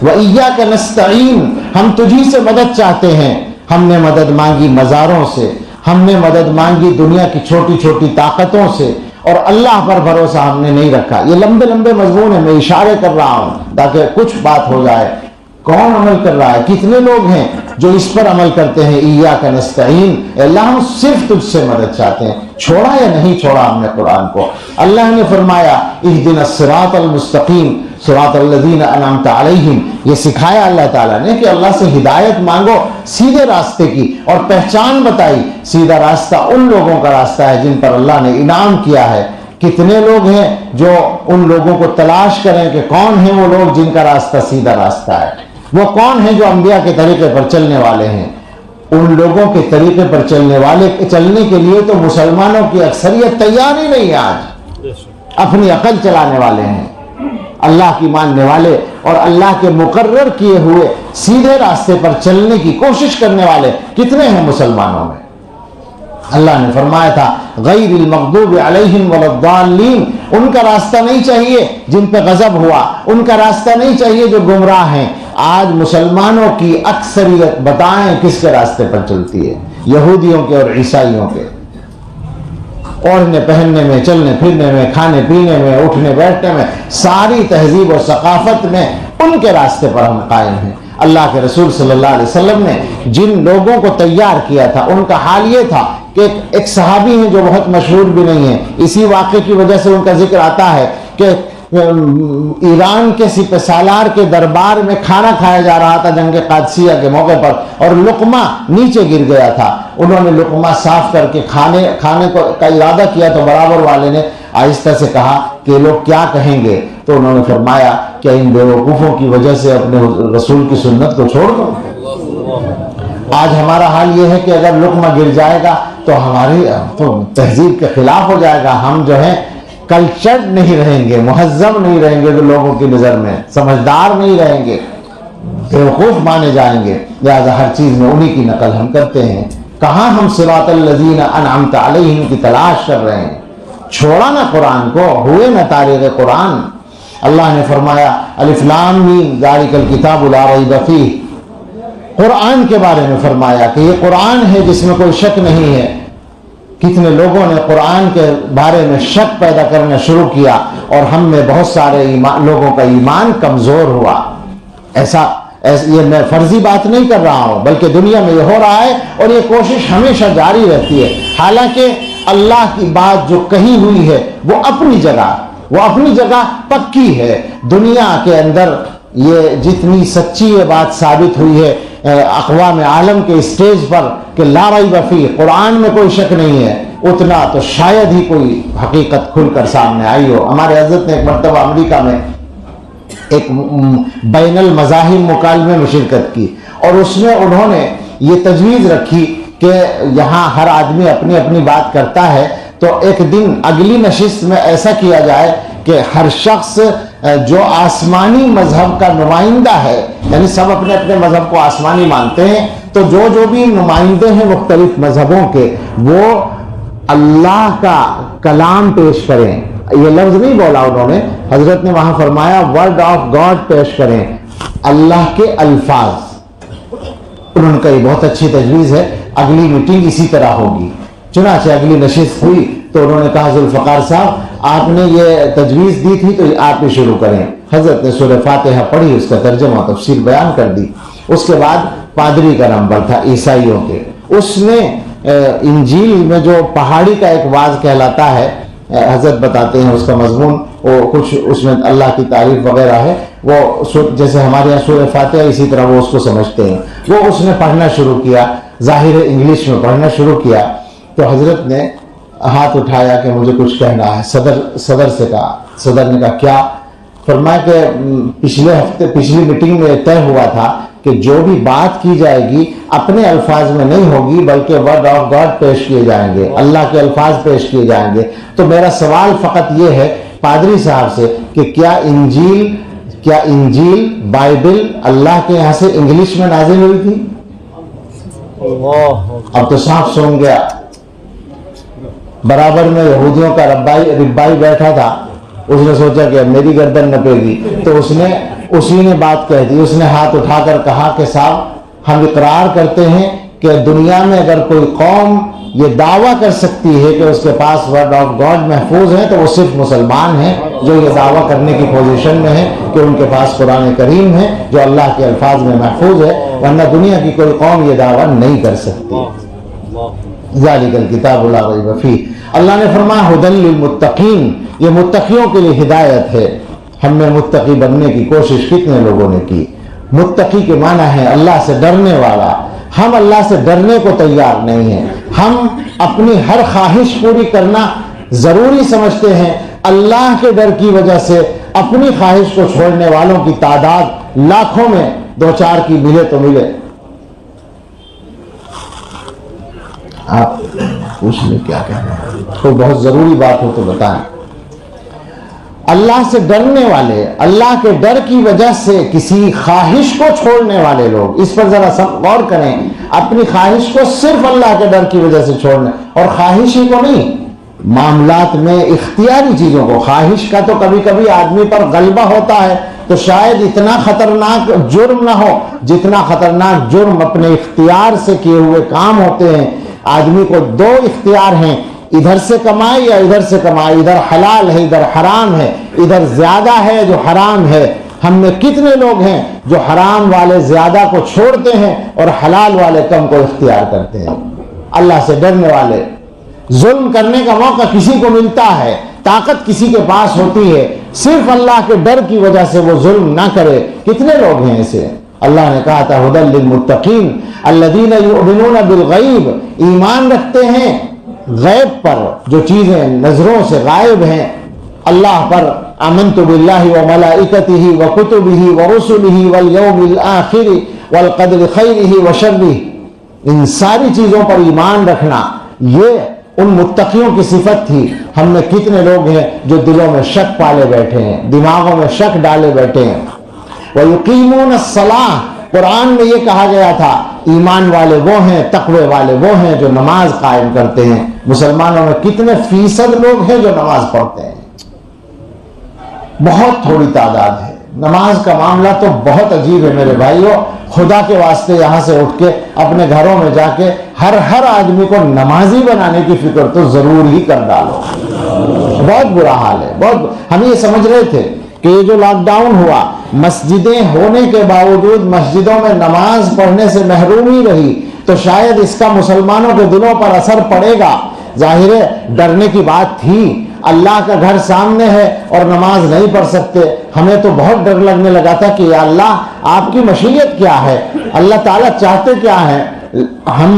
وَإِيَّاكَ نَسْتَعِينُ، ہم تجھی سے مدد چاہتے ہیں. ہم نے مدد مانگی مزاروں سے، ہم نے مدد مانگی دنیا کی چھوٹی چھوٹی طاقتوں سے، اور اللہ پر بھروسہ ہم نے نہیں رکھا. یہ لمبے لمبے مضمون ہیں، میں اشارے کر رہا ہوں تاکہ کچھ بات ہو جائے. کون عمل کر رہا ہے؟ کتنے لوگ ہیں جو اس پر عمل کرتے ہیں؟ ایاک نستعین، اللہ ہم صرف تجھ سے مدد چاہتے ہیں. چھوڑا یا نہیں چھوڑا ہم نے قرآن کو؟ اللہ نے فرمایا اہدنا الصراط المستقیم صراط الذین انعمت علیہم، یہ سکھایا اللہ تعالیٰ نے کہ اللہ سے ہدایت مانگو سیدھے راستے کی، اور پہچان بتائی سیدھا راستہ ان لوگوں کا راستہ ہے جن پر اللہ نے انعام کیا ہے. کتنے لوگ ہیں جو ان لوگوں کو تلاش کریں کہ کون ہیں وہ لوگ جن کا راستہ سیدھا راستہ ہے، وہ کون ہیں جو انبیاء کے طریقے پر چلنے والے ہیں. ان لوگوں کے طریقے پر چلنے کے لیے تو مسلمانوں کی اکثریت تیار ہی نہیں ہے. آج اپنی عقل چلانے والے ہیں، اللہ کی ماننے والے اور اللہ کے مقرر کیے ہوئے سیدھے راستے پر چلنے کی کوشش کرنے والے کتنے ہیں مسلمانوں میں. اللہ نے فرمایا تھا غیر المغضوب علیہم ولا الضالین، ان کا راستہ نہیں چاہیے جن پہ غضب ہوا، ان کا راستہ نہیں چاہیے جو گمراہ ہیں. آج مسلمانوں کی اکثریت بتائیں کس کے راستے پر چلتی ہے؟ یہودیوں کے اور عیسائیوں کے. اوڑھنے پہننے میں، چلنے پھرنے میں، کھانے پینے میں، اٹھنے بیٹھنے میں، ساری تہذیب اور ثقافت میں ان کے راستے پر ہم قائم ہیں. اللہ کے رسول صلی اللہ علیہ وسلم نے جن لوگوں کو تیار کیا تھا ان کا حال یہ تھا کہ ایک صحابی ہیں جو بہت مشہور بھی نہیں ہیں، اسی واقعے کی وجہ سے ان کا ذکر آتا ہے کہ ایران کے سپہ سالار کے دربار میں کھانا کھایا جا رہا تھا جنگ قادسیہ کے موقع پر، اور لقمہ نیچے گر گیا تھا. انہوں نے لقمہ صاف کر کے کھانے کا ارادہ کیا تو برابر والے نے آہستہ سے کہا کہ یہ لوگ کیا کہیں گے؟ تو انہوں نے فرمایا کہ ان بیوقوفوں کی وجہ سے اپنے رسول کی سنت کو چھوڑ دو۔ آج ہمارا حال یہ ہے کہ اگر لقمہ گر جائے گا تو ہماری تو تہذیب کے خلاف ہو جائے گا، ہم جو ہے کلچرڈ نہیں رہیں گے، مہذب نہیں رہیں گے لوگوں کی نظر میں، سمجھدار نہیں رہیں گے، بیوقوف مانے جائیں گے، لہذا ہر چیز میں انہی کی نقل ہم کرتے ہیں۔ کہاں ہم صراط الذین انعمت علیہم کی تلاش کر رہے ہیں؟ چھوڑا نہ قرآن کو، ہوئے نہ تاریخ قرآن۔ اللہ نے فرمایا الف لام میم ذالک الکتاب لا ریب فیہ، قرآن کے بارے میں فرمایا کہ یہ قرآن ہے جس میں کوئی شک نہیں ہے۔ کتنے لوگوں نے قرآن کے بارے میں شک پیدا کرنا شروع کیا اور ہم میں بہت سارے لوگوں کا ایمان کمزور ہوا۔ ایسا یہ میں فرضی بات نہیں کر رہا ہوں، بلکہ دنیا میں یہ ہو رہا ہے اور یہ کوشش ہمیشہ جاری رہتی ہے۔ حالانکہ اللہ کی بات جو کہی ہوئی ہے وہ اپنی جگہ پکی ہے۔ دنیا کے اندر یہ جتنی سچی یہ بات ثابت ہوئی ہے اقوام عالم کے اسٹیج پر کہ لا ریب فیہ، قرآن میں کوئی شک نہیں ہے، اتنا تو شاید ہی کوئی حقیقت کھل کر سامنے آئی ہو۔ ہمارے حضرت نے ایک مرتبہ امریکہ میں ایک بین المذاہب مکالمے میں شرکت کی اور اس میں انہوں نے یہ تجویز رکھی کہ یہاں ہر آدمی اپنی اپنی بات کرتا ہے، تو ایک دن اگلی نشست میں ایسا کیا جائے کہ ہر شخص جو آسمانی مذہب کا نمائندہ ہے، یعنی سب اپنے اپنے مذہب کو آسمانی مانتے ہیں، تو جو بھی نمائندے ہیں مختلف مذہبوں کے وہ اللہ کا کلام پیش کریں۔ یہ لفظ نہیں بولا انہوں نے، حضرت نے وہاں فرمایا ورڈ آف گاڈ پیش کریں، اللہ کے الفاظ۔ انہوں نے کہا یہ بہت اچھی تجویز ہے، اگلی میٹنگ اسی طرح ہوگی۔ چنانچہ اگلی نشست ہوئی تو انہوں نے کہا ذوالفقار صاحب آپ نے یہ تجویز دی تھی تو آپ ہی شروع کریں۔ حضرت نے سورہ فاتحہ پڑھی، اس کا ترجمہ و تفسیر بیان کر دی۔ اس کے بعد پادری کا نمبر تھا عیسائیوں کے، اس نے انجیل میں جو پہاڑی کا ایک واعظ کہلاتا ہے، حضرت بتاتے ہیں اس کا مضمون وہ کچھ اس میں اللہ کی تعریف وغیرہ ہے، وہ جیسے ہمارے یہاں سورہ فاتحہ اسی طرح وہ اس کو سمجھتے ہیں، وہ اس نے پڑھنا شروع کیا، ظاہر انگلش میں پڑھنا شروع کیا۔ تو حضرت نے ہاتھ اٹھایا کہ مجھے کچھ کہنا ہے، صدر سے کہا۔ صدر نے کہا کیا؟ فرمایا کہ پچھلی میٹنگ میں طے ہوا تھا کہ جو بھی بات کی جائے گی اپنے الفاظ میں نہیں ہوگی بلکہ ورڈ آف گاڈ پیش کیے جائیں گے، اللہ کے الفاظ پیش کیے جائیں گے۔ تو میرا سوال فقط یہ ہے پادری صاحب سے کہ کیا انجیل بائبل اللہ کے یہاں سے انگلش میں نازل ہوئی تھی؟ اب تو صاف سن گیا۔ برابر میں یہودیوں کا ربائی بیٹھا تھا، اس نے سوچا کہ میری گردن نپے گی، تو اسی نے بات کہہ دی۔ اس نے ہاتھ اٹھا کر کہا کہ صاحب ہم اقرار کرتے ہیں کہ دنیا میں اگر کوئی قوم یہ دعویٰ کر سکتی ہے کہ اس کے پاس ورڈ آف گاڈ محفوظ ہے تو وہ صرف مسلمان ہیں جو یہ دعویٰ کرنے کی پوزیشن میں ہیں کہ ان کے پاس قرآن کریم ہے جو اللہ کے الفاظ میں محفوظ ہے، ورنہ دنیا کی کوئی قوم یہ دعویٰ نہیں کر سکتی۔ ذالک الکتاب لا ریب فیہ۔ اللہ نے فرمایا ھدی للمتقین، یہ متقیوں کے لیے ہدایت ہے۔ ہم نے متقی بننے کی کوشش کتنے لوگوں نے کی؟ متقی کے معنی ہے اللہ سے ڈرنے والا۔ ہم اللہ سے ڈرنے کو تیار نہیں ہیں، ہم اپنی ہر خواہش پوری کرنا ضروری سمجھتے ہیں۔ اللہ کے ڈر کی وجہ سے اپنی خواہش کو چھوڑنے والوں کی تعداد لاکھوں میں دو چار کی ملے تو ملے۔ آپ پوچھ لیں کیا کہنا ہے، کوئی بہت ضروری بات ہو تو بتائیں۔ اللہ سے ڈرنے والے، اللہ کے ڈر کی وجہ سے کسی خواہش کو چھوڑنے والے لوگ، اس پر ذرا سب غور کریں، اپنی خواہش کو صرف اللہ کے ڈر کی وجہ سے چھوڑنا، اور خواہش ہی کو نہیں، معاملات میں اختیاری چیزوں کو۔ خواہش کا تو کبھی کبھی آدمی پر غلبہ ہوتا ہے تو شاید اتنا خطرناک جرم نہ ہو جتنا خطرناک جرم اپنے اختیار سے کیے ہوئے کام ہوتے ہیں۔ آدمی کو دو اختیار ہیں، ادھر سے کمائے یا ادھر سے کمائے، ادھر حلال ہے ادھر حرام ہے، ادھر زیادہ ہے جو حرام ہے۔ ہم میں کتنے لوگ ہیں جو حرام والے زیادہ کو چھوڑتے ہیں اور حلال والے کم کو اختیار کرتے ہیں؟ اللہ سے ڈرنے والے، ظلم کرنے کا موقع کسی کو ملتا ہے، طاقت کسی کے پاس ہوتی ہے، صرف اللہ کے ڈر کی وجہ سے وہ ظلم نہ کرے، کتنے لوگ ہیں ایسے؟ اللہ نے کہا تھا ھدی للمتقین الذین یؤمنون بالغیب، ایمان رکھتے ہیں غیب پر جو چیزیں نظروں سے غائب ہیں اللہ پر، آمنت باللہ وملائکتہ وکتبہ ورسلہ والیوم الآخر والقدر خیرہ وشرہ، ان ساری چیزوں پر ایمان رکھنا یہ ان متقیوں کی صفت تھی۔ ہم میں کتنے لوگ ہیں جو دلوں میں شک پالے بیٹھے ہیں، دماغوں میں شک ڈالے بیٹھے ہیں۔ وَيُقِيمُونَ الصَّلَاةَ، قرآن میں یہ کہا گیا تھا ایمان والے وہ ہیں، تقوی والے وہ ہیں جو نماز قائم کرتے ہیں۔ مسلمانوں میں کتنے فیصد لوگ ہیں جو نماز پڑھتے ہیں؟ بہت تھوڑی تعداد ہے۔ نماز کا معاملہ تو بہت عجیب ہے میرے بھائیوں، خدا کے واسطے یہاں سے اٹھ کے اپنے گھروں میں جا کے ہر آدمی کو نمازی بنانے کی فکر تو ضرور ہی کر ڈالو۔ بہت برا حال ہے، بہت۔ ہم یہ سمجھ رہے تھے کہ یہ جو لاک ڈاؤن ہوا، مسجدیں ہونے کے باوجود مسجدوں میں نماز پڑھنے سے محرومی رہی، تو شاید اس کا مسلمانوں کے دلوں پر اثر پڑے گا۔ ظاہر ہے ڈرنے کی بات تھی، اللہ کا گھر سامنے ہے اور نماز نہیں پڑھ سکتے۔ ہمیں تو بہت ڈر لگنے لگا تھا کہ یا اللہ آپ کی مشیت کیا ہے، اللہ تعالیٰ چاہتے کیا ہے۔ ہم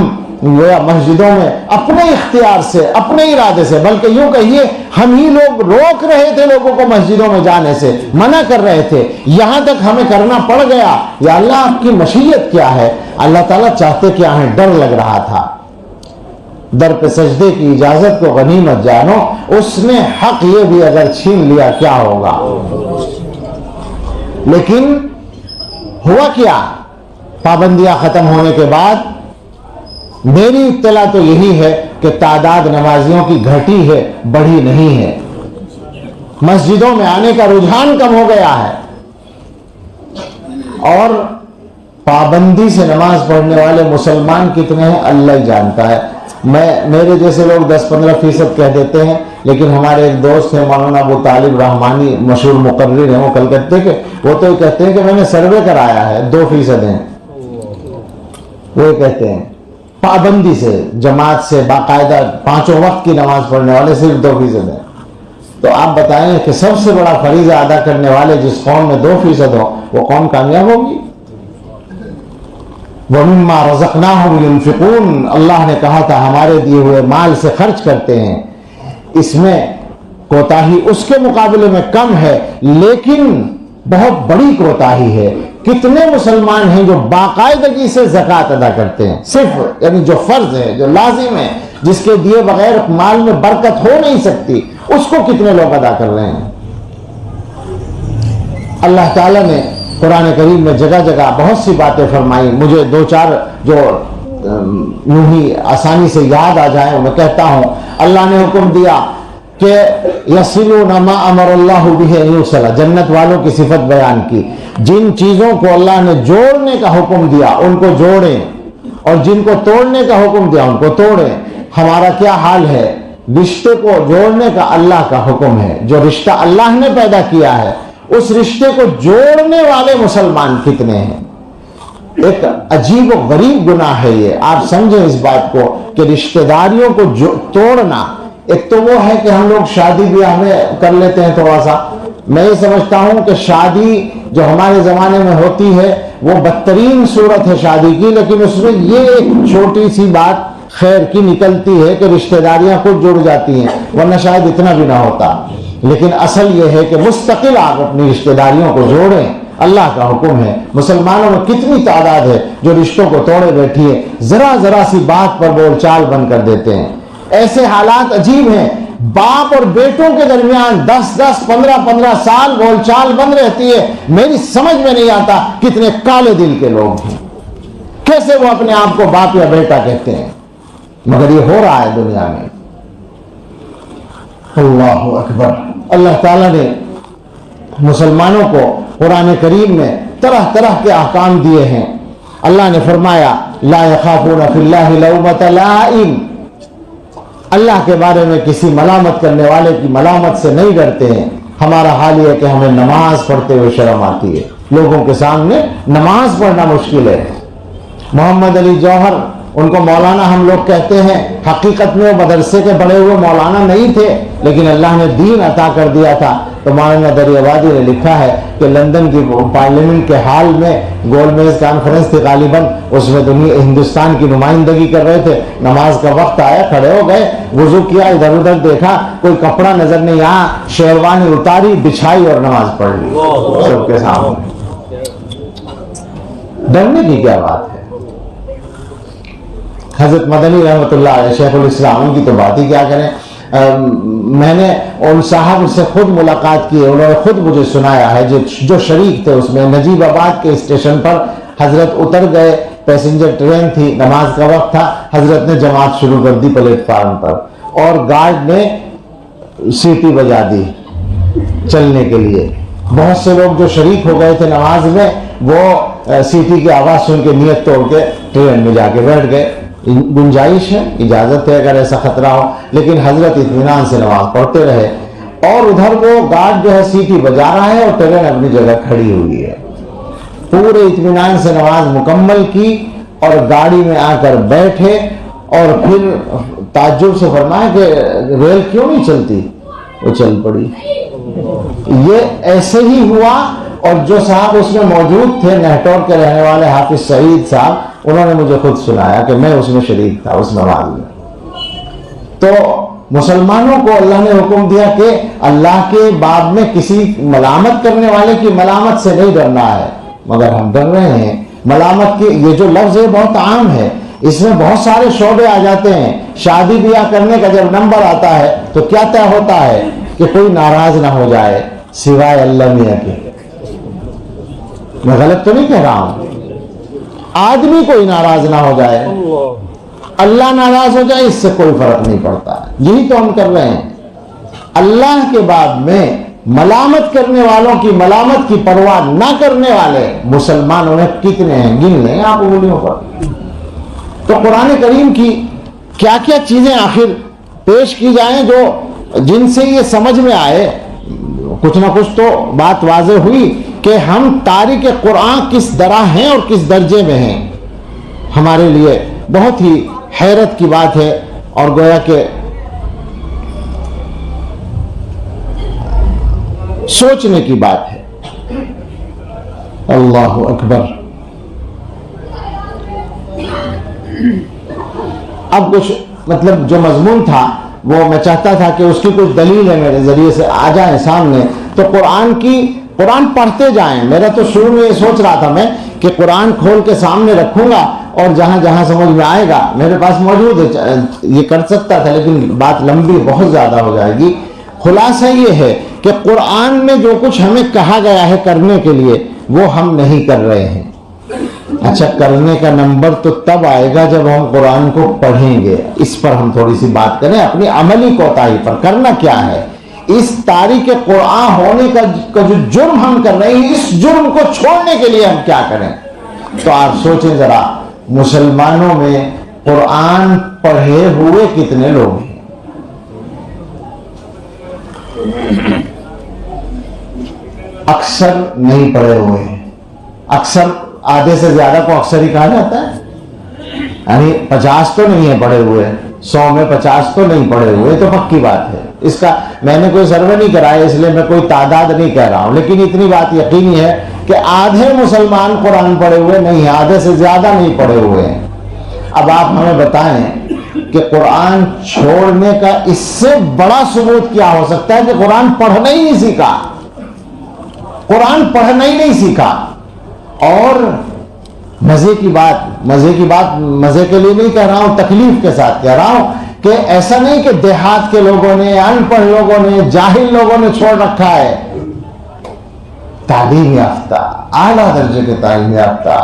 مسجدوں میں اپنے اختیار سے، اپنے ارادے سے، بلکہ یوں کہیے ہم ہی لوگ روک رہے تھے لوگوں کو مسجدوں میں جانے سے، منع کر رہے تھے، یہاں تک ہمیں کرنا پڑ گیا۔ یا اللہ آپ کی مشیت کیا ہے، اللہ تعالیٰ چاہتے کیا ہے، ڈر لگ رہا تھا۔ در پہ سجدے کی اجازت کو غنیمت جانو، اس نے حق یہ بھی اگر چھین لیا کیا ہوگا۔ لیکن ہوا کیا؟ پابندیاں ختم ہونے کے بعد میری اطلاع تو یہی ہے کہ تعداد نمازیوں کی گھٹی ہے، بڑھی نہیں ہے۔ مسجدوں میں آنے کا رجحان کم ہو گیا ہے، اور پابندی سے نماز پڑھنے والے مسلمان کتنے ہیں اللہ ہی جانتا ہے۔ میرے جیسے لوگ 10-15% کہہ دیتے ہیں، لیکن ہمارے ایک دوست ہیں مولانا ابو طالب رحمانی، مشہور مقرر ہیں وہ کلکتے کے، وہ تو کہتے ہیں کہ میں نے سروے کرایا ہے 2% ہیں، وہ کہتے ہیں پابندی سے، جماعت سے، باقاعدہ 5 وقت کی نماز پڑھنے والے صرف 2% ہیں۔ تو آپ بتائیں کہ سب سے بڑا فریضہ ادا کرنے والے جس قوم میں 2% ہو، وہ قوم کامیاب ہوگی؟ وَمِمَّا رَزَقْنَاهُمْ يُنْفِقُونَ، اللہ نے کہا تھا ہمارے دیے ہوئے مال سے خرچ کرتے ہیں۔ اس میں کوتاہی اس کے مقابلے میں کم ہے، لیکن بہت بڑی کوتاہی ہے۔ کتنے مسلمان ہیں جو باقاعدگی سے زکوٰۃ ادا کرتے ہیں، صرف یعنی جو فرض ہے، جو لازم ہے، جس کے دیے بغیر مال میں برکت ہو نہیں سکتی، اس کو کتنے لوگ ادا کر رہے ہیں؟ اللہ تعالیٰ نے قرآن کریم میں جگہ جگہ بہت سی باتیں فرمائی، مجھے 2-4 جو یوں ہی آسانی سے یاد آ جائیں میں کہتا ہوں۔ اللہ نے حکم دیا کہ یصلون ما امر اللہ بہ ان یوصل، جنت والوں کی صفت بیان کی، جن چیزوں کو اللہ نے جوڑنے کا حکم دیا ان کو جوڑیں، اور جن کو توڑنے کا حکم دیا ان کو توڑیں۔ ہمارا کیا حال ہے؟ رشتے کو جوڑنے کا اللہ کا حکم ہے، جو رشتہ اللہ نے پیدا کیا ہے اس رشتے کو جوڑنے والے مسلمان کتنے ہیں؟ ایک عجیب و غریب گناہ ہے یہ، آپ سمجھیں اس بات کو کہ رشتہ داریوں کو توڑنا۔ ایک تو وہ ہے کہ ہم لوگ شادی بیاہ میں کر لیتے ہیں تھوڑا سا، میں یہ سمجھتا ہوں کہ شادی جو ہمارے زمانے میں ہوتی ہے وہ بدترین صورت ہے شادی کی، لیکن اس میں یہ ایک چھوٹی سی بات خیر کی نکلتی ہے کہ رشتہ داریاں خود جڑ جاتی ہیں، ورنہ شاید اتنا بھی نہ ہوتا۔ لیکن اصل یہ ہے کہ مستقل آپ اپنی رشتہ داریوں کو جوڑیں، اللہ کا حکم ہے۔ مسلمانوں میں کتنی تعداد ہے جو رشتوں کو توڑے بیٹھی ہے، ذرا سی بات پر بول چال بند کر دیتے ہیں۔ ایسے حالات عجیب ہیں، باپ اور بیٹوں کے درمیان 10-10 15-15 سال بول چال بند رہتی ہے۔ میری سمجھ میں نہیں آتا کتنے کالے دل کے لوگ ہیں، کیسے وہ اپنے آپ کو باپ یا بیٹا کہتے ہیں، مگر یہ ہو رہا ہے دنیا میں۔ اللہ اکبر۔ اللہ تعالیٰ نے مسلمانوں کو قرآن کریم میں طرح طرح کے احکام دیے ہیں۔ اللہ نے فرمایا لا یخافون فی اللہ لومۃ لائم، اللہ کے بارے میں کسی ملامت کرنے والے کی ملامت سے نہیں ڈرتے ہیں۔ ہمارا حال یہ ہے کہ ہمیں نماز پڑھتے ہوئے شرم آتی ہے، لوگوں کے سامنے نماز پڑھنا مشکل ہے۔ محمد علی جوہر ان کو مولانا ہم لوگ کہتے ہیں، حقیقت میں وہ مدرسے کے بڑے ہوئے مولانا نہیں تھے، لیکن اللہ نے دین عطا کر دیا تھا۔ تو مولانا دریابادی نے لکھا ہے کہ لندن کی پارلیمنٹ کے ہال میں گول میز کانفرنس تھی غالباً، اس میں ہندوستان کی نمائندگی کر رہے تھے، نماز کا وقت آیا، کھڑے ہو گئے، وضو کیا، ادھر ادھر دیکھا، کوئی کپڑا نظر نہیں آیا، شیروانی اتاری، بچھائی اور نماز پڑھ لی سب کے سامنے۔ ڈرنے کی کیا بات ہے؟ حضرت مدنی رحمۃ اللہ علیہ شیخ الاسلام، ان کی تو بات ہی کیا کریں۔ میں نے ان صاحب سے خود ملاقات کی ہے، انہوں نے خود مجھے سنایا ہے، جو شریک تھے اس میں۔ نجیب آباد کے اسٹیشن پر حضرت اتر گئے، پیسنجر ٹرین تھی، نماز کا وقت تھا، حضرت نے جماعت شروع کر دی پلیٹ فارم پر، اور گارڈ نے سیٹی بجا دی چلنے کے لیے۔ بہت سے لوگ جو شریک ہو گئے تھے نماز میں، وہ سیٹی کی آواز سن کے نیت توڑ کے ٹرین میں جا کے بیٹھ گئے۔ گنجائش ہے، اجازت ہے اگر ایسا خطرہ ہو، لیکن حضرت اطمینان سے نماز پڑھتے رہے، اور ادھر وہ گارڈ جو ہے سیٹی بجا رہا ہے اور ٹرین اپنی جگہ کھڑی ہوئی ہے۔ پورے اطمینان سے نماز مکمل کی اور گاڑی میں آ کر بیٹھے، اور پھر تعجب سے فرمایا کہ ریل کیوں نہیں چلتی؟ وہ چل پڑی۔ یہ ایسے ہی ہوا، اور جو صاحب اس میں موجود تھے، نہٹور کے رہنے والے حافظ سعید صاحب، انہوں نے مجھے خود سنایا کہ میں اس میں شریک تھا اس نماز میں۔ تو مسلمانوں کو اللہ نے حکم دیا کہ اللہ کے باب میں کسی ملامت کرنے والے کی ملامت سے نہیں ڈرنا ہے، مگر ہم ڈر رہے ہیں۔ ملامت کی یہ جو لفظ ہے بہت عام ہے، اس میں بہت سارے شعبے آ جاتے ہیں۔ شادی بیاہ کرنے کا جب نمبر آتا ہے تو کیا طے ہوتا ہے کہ کوئی ناراض نہ ہو جائے سوائے اللہ میاں کے۔ میں غلط تو نہیں کہہ رہا ہوں، آدمی کوئی ناراض نہ ہو جائے، اللہ ناراض ہو جائے، اس سے کوئی فرق نہیں پڑتا۔ یہی تو ہم کر رہے ہیں۔ اللہ کے بعد میں ملامت کرنے والوں کی ملامت کی پرواہ نہ کرنے والے مسلمانوں میں کتنے ہیں؟ گن لیں آپ انگلیوں پر۔ تو قرآن کریم کی کیا کیا چیزیں آخر پیش کی جائیں جو جن سے یہ سمجھ میں آئے، کچھ نہ کچھ تو بات واضح ہوئی کہ ہم تارک قرآن کس طرح ہیں اور کس درجے میں ہیں۔ ہمارے لیے بہت ہی حیرت کی بات ہے، اور گویا کہ سوچنے کی بات ہے۔ اللہ اکبر۔ اب کچھ مطلب جو مضمون تھا وہ میں چاہتا تھا کہ اس کی کچھ دلیل ہے میرے ذریعے سے آ جائیں سامنے، تو قرآن پڑھتے جائیں۔ میرا تو شروع میں یہ سوچ رہا تھا میں کہ قرآن کھول کے سامنے رکھوں گا اور جہاں جہاں سمجھ میں آئے گا میرے پاس موجود ہے، یہ کر سکتا تھا، لیکن بات لمبی بہت زیادہ ہو جائے گی۔ خلاصہ یہ ہے کہ قرآن میں جو کچھ ہمیں کہا گیا ہے کرنے کے لیے وہ ہم نہیں کر رہے ہیں۔ اچھا، کرنے کا نمبر تو تب آئے گا جب ہم قرآن کو پڑھیں گے۔ اس پر ہم تھوڑی سی بات کریں، اپنی عملی کوتاہی پر۔ کرنا کیا ہے؟ اس تاریخ قرآن ہونے کا جو جرم ہم کر رہے ہیں، اس جرم کو چھوڑنے کے لیے ہم کیا کریں؟ تو آپ سوچیں ذرا، مسلمانوں میں قرآن پڑھے ہوئے کتنے لوگ ہیں؟ اکثر نہیں پڑھے ہوئے ہیں۔ اکثر آدھے سے زیادہ کو اکثر ہی کہا جاتا ہے، یعنی 50 تو نہیں ہے پڑھے ہوئے، 100 میں 50 تو نہیں پڑھے ہوئے، تو پکی بات ہے۔ اس کا میں نے کوئی سروے نہیں کرایا، اس لیے میں کوئی تعداد نہیں کہہ رہا ہوں، لیکن اتنی بات یقینی ہے کہ آدھے مسلمان قرآن پڑھے ہوئے نہیں ہیں، آدھے سے زیادہ نہیں پڑھے ہوئے ہیں۔ اب آپ ہمیں بتائیں کہ قرآن چھوڑنے کا اس سے بڑا ثبوت کیا ہو سکتا ہے کہ قرآن پڑھنا ہی نہیں سیکھا، قرآن پڑھنا ہی نہیں سیکھا۔ اور مزے کی بات مزے کے لیے نہیں کہہ رہا ہوں، تکلیف کے ساتھ کہہ رہا ہوں کہ ایسا نہیں کہ دیہات کے لوگوں نے، ان پڑھ لوگوں نے، جاہل لوگوں نے چھوڑ رکھا ہے۔ تعلیم یافتہ، اعلیٰ درجے کے تعلیم یافتہ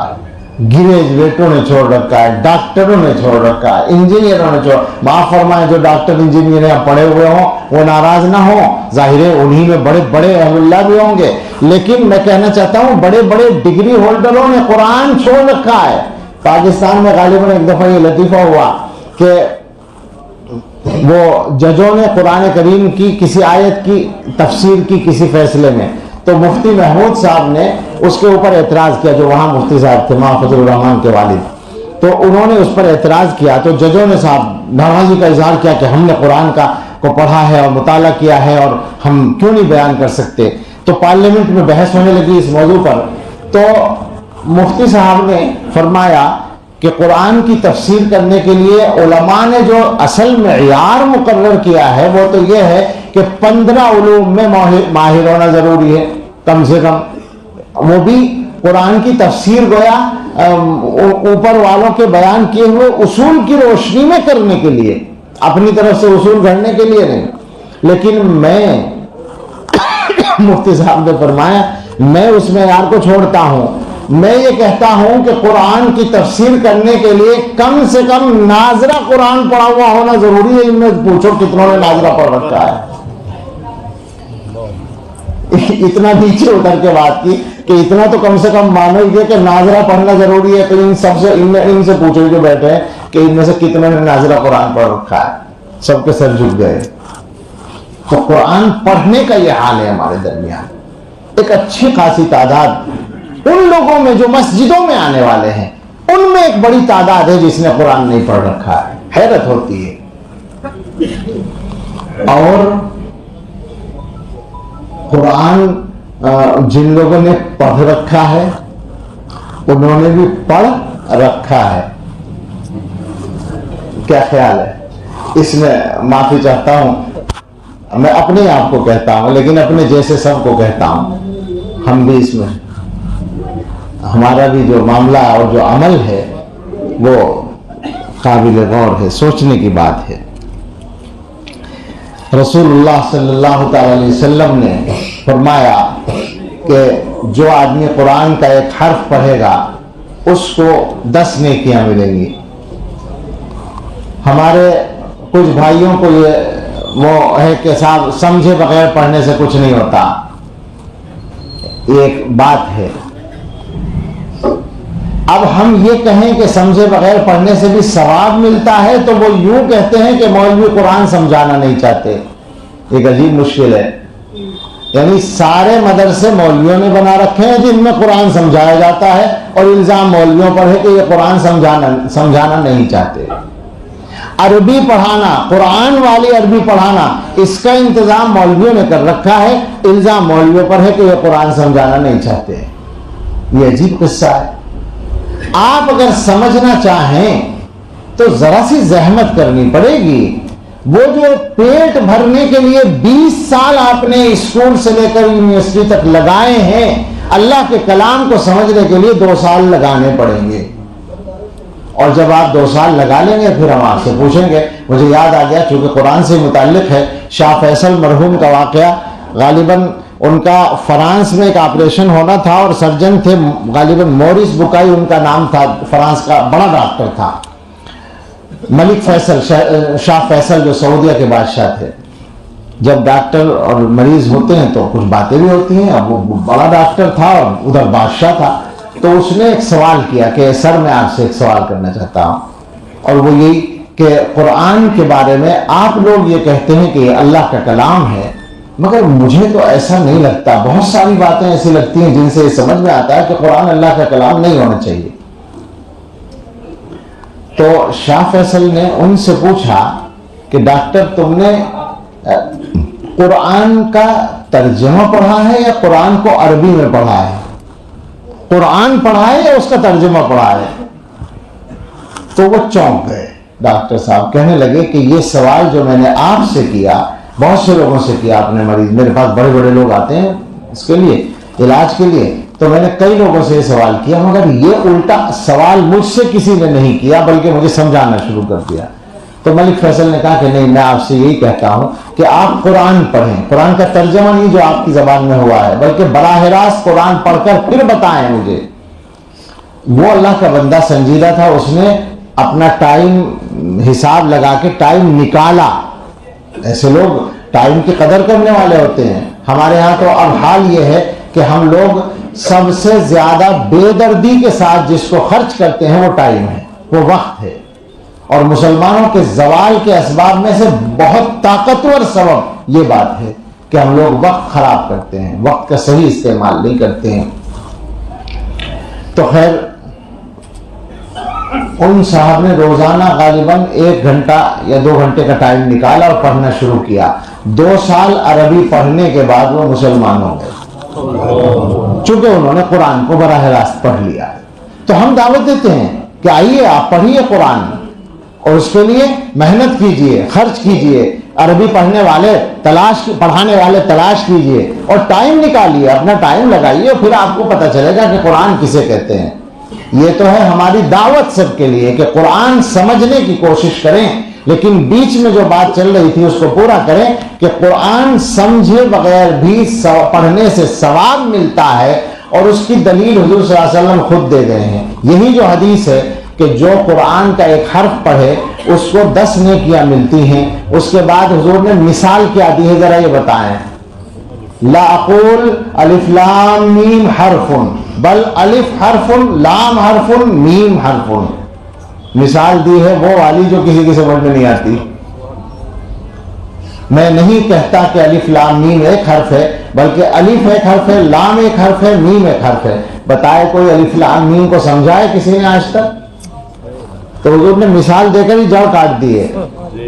گریجویٹوں نے چھوڑ رکھا ہے، ڈاکٹروں نے چھوڑ رکھا ہے، انجینئروں نے چھوڑ۔ معاف فرمائیں جو ڈاکٹر انجینئر پڑھے ہوئے ہوں وہ ناراض نہ ہوں، ظاہر ہے انہی میں بڑے بڑے اہل اللہ بھی ہوں گے، لیکن میں کہنا چاہتا ہوں بڑے بڑے ڈگری ہولڈروں نے قرآن چھوڑ رکھا ہے۔ پاکستان میں غالباً ایک دفعہ یہ لطیفہ ہوا کہ وہ ججوں نے قرآن کریم کی کسی آیت کی تفسیر کی کسی فیصلے میں، تو مفتی محمود صاحب نے اس کے اوپر اعتراض کیا، جو وہاں مفتی صاحب تھے، محافظ الرحمان کے والد۔ تو انہوں نے اس پر اعتراض کیا، تو ججوں نے صاحب ناراضی کا اظہار کیا کہ ہم نے قرآن کو پڑھا ہے اور مطالعہ کیا ہے اور ہم کیوں نہیں بیان کر سکتے. تو پارلیمنٹ میں بحث ہونے لگی اس موضوع پر. تو مفتی صاحب نے فرمایا کہ قرآن کی تفسیر کرنے کے لیے علماء نے جو اصل معیار مقرر کیا ہے وہ تو یہ ہے کہ 15 علوم میں ماہر ہونا ضروری ہے کم سے کم، وہ بھی قرآن کی تفسیر گویا اوپر والوں کے بیان کیے ہوئے اصول کی روشنی میں کرنے کے لیے، اپنی طرف سے اصول گھڑنے کے لیے نہیں. لیکن میں مفتی صاحب نے فرمایا میں اس معیار کو چھوڑتا ہوں. میں یہ کہتا ہوں کہ قرآن کی تفسیر کرنے کے لیے کم سے کم ناظرہ قرآن پڑھا ہوا ہونا ضروری ہے. ان میں پوچھو کتنوں نے ناظرہ پڑھ رکھا ہے. اتنا نیچے اتر کے بات کی کہ اتنا تو کم سے کم مانو یہ کہ ناظرہ پڑھنا ضروری ہے. تو ان سب سے ان سے پوچھو جو بیٹھے ہیں کہ ان میں سے کتنے نے ناظرہ قرآن پڑھ رکھا ہے. سب کے سر جھک گئے. تو قرآن پڑھنے کا یہ حال ہے ہمارے درمیان. ایک اچھی خاصی تعداد ان لوگوں میں جو مسجدوں میں آنے والے ہیں، ان میں ایک بڑی تعداد ہے جس نے قرآن نہیں پڑھ رکھا ہے. حیرت ہوتی ہے. اور قرآن جن لوگوں نے پڑھ رکھا ہے انہوں نے بھی پڑھ رکھا ہے. کیا خیال ہے اس میں؟ معافی چاہتا ہوں، میں اپنے آپ کو کہتا ہوں لیکن اپنے جیسے سب کو کہتا ہوں. ہم بھی اس میں ہمارا بھی جو معاملہ اور جو عمل ہے وہ قابل غور ہے، سوچنے کی بات ہے. رسول اللہ صلی اللہ تعالی علیہ وسلم نے فرمایا کہ جو آدمی قرآن کا ایک حرف پڑھے گا اس کو 10 نیکیاں ملیں گی. ہمارے کچھ بھائیوں کو یہ وہ ہے کہ صاحب سمجھے بغیر پڑھنے سے کچھ نہیں ہوتا. یہ ایک بات ہے. اب ہم یہ کہیں کہ سمجھے بغیر پڑھنے سے بھی ثواب ملتا ہے تو وہ یوں کہتے ہیں کہ مولوی قرآن سمجھانا نہیں چاہتے. ایک عجیب مشکل ہے. یعنی سارے مدرسے مولویوں نے بنا رکھے ہیں جن میں قرآن سمجھایا جاتا ہے اور الزام مولویوں پر ہے کہ یہ قرآن سمجھانا نہیں چاہتے. عربی پڑھانا، قرآن والی عربی پڑھانا، اس کا انتظام مولویوں نے کر رکھا ہے، الزام مولویوں پر ہے کہ یہ قرآن سمجھانا نہیں چاہتے. یہ عجیب قصہ ہے. آپ اگر سمجھنا چاہیں تو ذرا سی زحمت کرنی پڑے گی. وہ جو پیٹ بھرنے کے لیے 20 سال آپ نے اسکول سے لے کر یونیورسٹی تک لگائے ہیں، اللہ کے کلام کو سمجھنے کے لیے 2 سال لگانے پڑیں گے. اور جب آپ 2 سال لگا لیں گے پھر ہم آپ سے پوچھیں گے. مجھے یاد آ گیا چونکہ قرآن سے متعلق ہے، شاہ فیصل مرحوم کا واقعہ. غالباً ان کا فرانس میں ایک آپریشن ہونا تھا اور سرجن تھے غالباً موریس بکائی ان کا نام تھا، فرانس کا بڑا ڈاکٹر تھا. ملک فیصل، شاہ فیصل جو سعودیہ کے بادشاہ تھے. جب ڈاکٹر اور مریض ہوتے ہیں تو کچھ باتیں بھی ہوتی ہیں. اب وہ بڑا ڈاکٹر تھا اور ادھر بادشاہ تھا. تو اس نے ایک سوال کیا کہ سر میں آپ سے ایک سوال کرنا چاہتا ہوں، اور وہ یہی کہ قرآن کے بارے میں آپ لوگ یہ کہتے ہیں کہ یہ اللہ کا کلام ہے، مگر مجھے تو ایسا نہیں لگتا. بہت ساری باتیں ایسی لگتی ہیں جن سے یہ سمجھ میں آتا ہے کہ قرآن اللہ کا کلام نہیں ہونا چاہیے. تو شاہ فیصل نے ان سے پوچھا کہ ڈاکٹر تم نے قرآن کا ترجمہ پڑھا ہے یا قرآن کو عربی میں پڑھا ہے؟ قرآن پڑھا ہے یا اس کا ترجمہ پڑھا ہے؟ تو وہ چونک گئے. ڈاکٹر صاحب کہنے لگے کہ یہ سوال جو میں نے آپ سے کیا، بہت سے لوگوں سے کیا. اپنے مریض، میرے پاس بڑے بڑے لوگ آتے ہیں اس کے لیے، علاج کے لیے، تو میں نے کئی لوگوں سے یہ سوال کیا، مگر یہ الٹا سوال مجھ سے کسی نے نہیں کیا بلکہ مجھے سمجھانا شروع کر دیا. تو ملک فیصل نے کہا کہ نہیں، میں آپ سے یہی کہتا ہوں کہ آپ قرآن پڑھیں. قرآن کا ترجمہ نہیں جو آپ کی زبان میں ہوا ہے، بلکہ براہ راست قرآن پڑھ کر پھر بتائیں مجھے. وہ اللہ کا بندہ سنجیدہ تھا. اس نے اپنا ٹائم حساب لگا کے ٹائم نکالا. ایسے لوگ ٹائم کی قدر کرنے والے ہوتے ہیں. ہمارے ہاں تو اب حال یہ ہے کہ ہم لوگ سب سے زیادہ بے دردی کے ساتھ جس کو خرچ کرتے ہیں وہ ٹائم ہے، وہ وقت ہے. اور مسلمانوں کے زوال کے اسباب میں سے بہت طاقتور سبب یہ بات ہے کہ ہم لوگ وقت خراب کرتے ہیں، وقت کا صحیح استعمال نہیں کرتے ہیں. تو خیر ان صاحب نے روزانہ غالباً 1 گھنٹہ یا 2 گھنٹے کا ٹائم نکالا اور پڑھنا شروع کیا. 2 سال عربی پڑھنے کے بعد وہ مسلمان ہو گئے، چونکہ انہوں نے قرآن کو براہ راست پڑھ لیا. تو ہم دعوت دیتے ہیں کہ آئیے آپ پڑھیے قرآن، اور اس کے لیے محنت کیجئے، خرچ کیجئے، عربی پڑھنے والے پڑھانے والے تلاش کیجئے اور ٹائم نکالیے، اپنا ٹائم لگائیے، پھر آپ کو پتہ چلے گا کہ قرآن کسے کہتے ہیں. یہ تو ہے ہماری دعوت سب کے لیے کہ قرآن سمجھنے کی کوشش کریں، لیکن بیچ میں جو بات چل رہی تھی اس کو پورا کریں کہ قرآن سمجھے بغیر بھی پڑھنے سے ثواب ملتا ہے، اور اس کی دلیل حضور صلی اللہ علیہ وسلم خود دے گئے ہیں. یہی جو حدیث ہے کہ جو قرآن کا ایک حرف پڑھے اس کو 10 نیکیاں ملتی ہیں. اس کے بعد حضور نے مثال کیا دی ہے، ذرا یہ بتائیں. لا اقول الف لام میم حرف بل الف حرف لام حرف میم حرف. مثال دی ہے وہ والی جو کسی کی سمجھ میں نہیں آتی. میں نہیں کہتا کہ الف لام میم ایک حرف ہے، بلکہ الف ایک حرف ہے، لام ایک حرف ہے، میم ایک حرف ہے. بتائے کوئی الف لام میم کو سمجھائے کسی نے آج تک؟ تو حضور نے مثال دے کر ہی جڑ کاٹ دی ہے.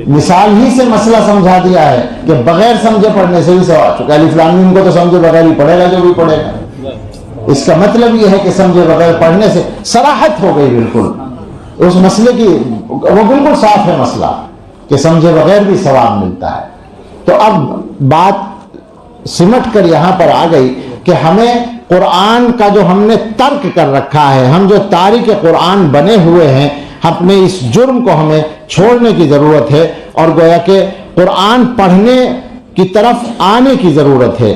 مثال ہی سے مسئلہ سمجھا دیا ہے کہ بغیر سمجھے پڑھنے سے ہی ثواب. چونکہ الف لام میم کو تو سمجھے بغیر ہی پڑھے گا جو بھی پڑھے گا. اس کا مطلب یہ ہے کہ سمجھے بغیر پڑھنے سے صراحت ہو گئی بالکل اس مسئلے کی، وہ بالکل صاف ہے مسئلہ کہ سمجھے بغیر بھی ثواب ملتا ہے. تو اب بات سمٹ کر یہاں پر آ گئی کہ ہمیں قرآن کا جو ہم نے ترک کر رکھا ہے، ہم جو تارک قرآن بنے ہوئے ہیں، اپنے اس جرم کو ہمیں چھوڑنے کی ضرورت ہے، اور گویا کہ قرآن پڑھنے کی طرف آنے کی ضرورت ہے.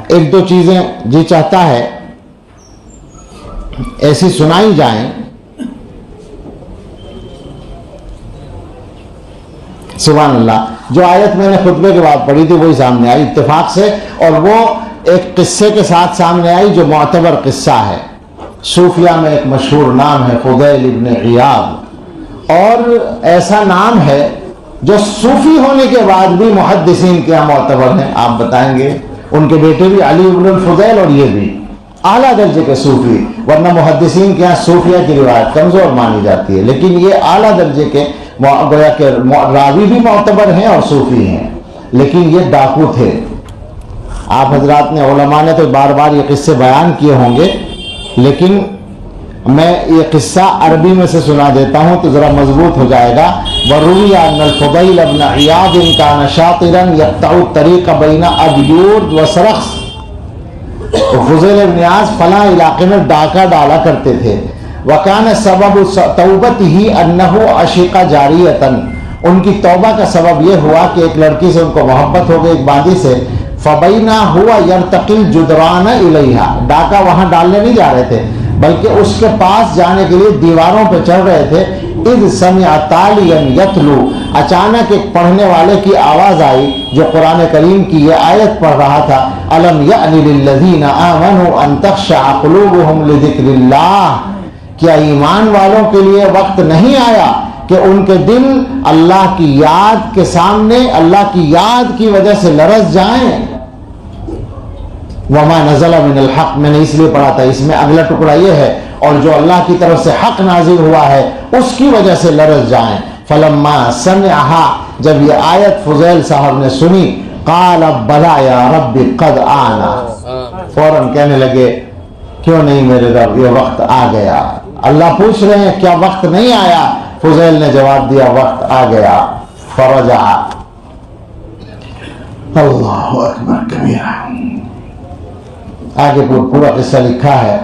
ایک دو چیزیں جی چاہتا ہے ایسی سنائی جائیں. سبحان اللہ. جو آیت میں نے خطبے کے بعد پڑھی تھی وہی سامنے آئی اتفاق سے، اور وہ ایک قصے کے ساتھ سامنے آئی جو معتبر قصہ ہے. صوفیہ میں ایک مشہور نام ہے فضیل ابن عیاض، اور ایسا نام ہے جو صوفی ہونے کے بعد بھی محدثین کے یہاں معتبر ہیں. آپ بتائیں گے ان کے بیٹے بھی علی ابن الفضیل اور یہ بھی اعلیٰ درجے کے صوفی، ورنہ محدثین کے یہاں صوفیہ کی روایت کمزور مانی جاتی ہے، لیکن یہ اعلیٰ درجے کے گویا کہ راوی بھی معتبر ہیں اور صوفی ہیں. لیکن یہ ڈاکو تھے. آپ حضرات نے علماء نے تو بار بار یہ قصے بیان کیے ہوں گے، لیکن میں یہ قصہ عربی میں سے سنا دیتا ہوں تو ذرا مضبوط ہو جائے گا. وروی ان الفضیل ابن عیاض کان شاطرا یقطع الطریق بین ابیور و سرخس. فضیل ابن عیاض فلاں علاقے میں ڈاکہ ڈالا کرتے تھے. وکان سبب توبتہ انہ عشق جاریۃ. ان کی توبہ کا سبب یہ ہوا کہ ایک لڑکی سے ان کو محبت ہو گئی، ایک باندی سے. فبینہ ہوا یرتقی الجدران الیہا. ڈاکہ وہاں ڈالنے نہیں جا رہے تھے بلکہ اس کے پاس جانے کے لیے دیواروں پہ چڑھ رہے تھے. اذ سمع تالیا یتلو. اچانک ایک پڑھنے والے کی آواز آئی جو قرآن کریم کی یہ آیت پڑھ رہا تھا. الم یأن للذین آمنوا ان تخشع قلوبهم لذکر اللہ. کیا ایمان والوں کے لیے وقت نہیں آیا کہ ان کے دل اللہ کی یاد کے سامنے، اللہ کی یاد کی وجہ سے لرز جائیں. وما نزل من الحق. میں نے اس لیے پڑھا تھا، اس میں اگلا ٹکڑا یہ ہے، اور جو اللہ کی طرف سے حق نازل ہوا ہے اس کی وجہ سے لرز جائیں. فلما سمعها. جب یہ آیت فضیل صاحب نے سنی، قال بلا یا رب قد آنا. فوراً کہنے لگے کیوں نہیں میرے رب، یہ وقت آ گیا. اللہ پوچھ رہے ہیں کیا وقت نہیں آیا؟ فضیل نے جواب دیا وقت آ گیا. فرجع. اللہ اکبر کبیرہ. آگے پورا قصہ لکھا ہے،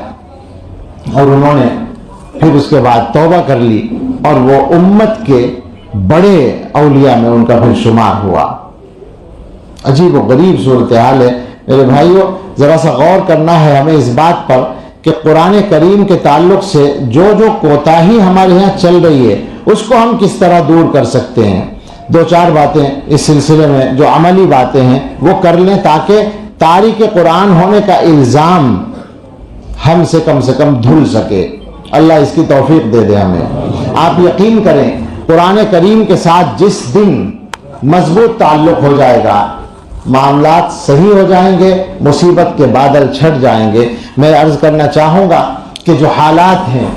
اور انہوں نے پھر اس کے بعد توبہ کر لی اور وہ امت کے بڑے اولیاء میں ان کا پھر شمار ہوا. عجیب و غریب صورتحال ہے میرے بھائیوں. ذرا سا غور کرنا ہے ہمیں اس بات پر کہ قرآن کریم کے تعلق سے جو کوتاہی ہمارے یہاں چل رہی ہے اس کو ہم کس طرح دور کر سکتے ہیں. 2-4 باتیں اس سلسلے میں جو عملی باتیں ہیں وہ کر لیں تاکہ تارک قرآن ہونے کا الزام ہم سے کم دھل سکے. اللہ اس کی توفیق دے دے ہمیں. آپ یقین کریں قرآن کریم کے ساتھ جس دن مضبوط تعلق ہو جائے گا، معاملات صحیح ہو جائیں گے، مصیبت کے بادل چھٹ جائیں گے۔ میں عرض کرنا چاہوں گا کہ جو حالات ہیں،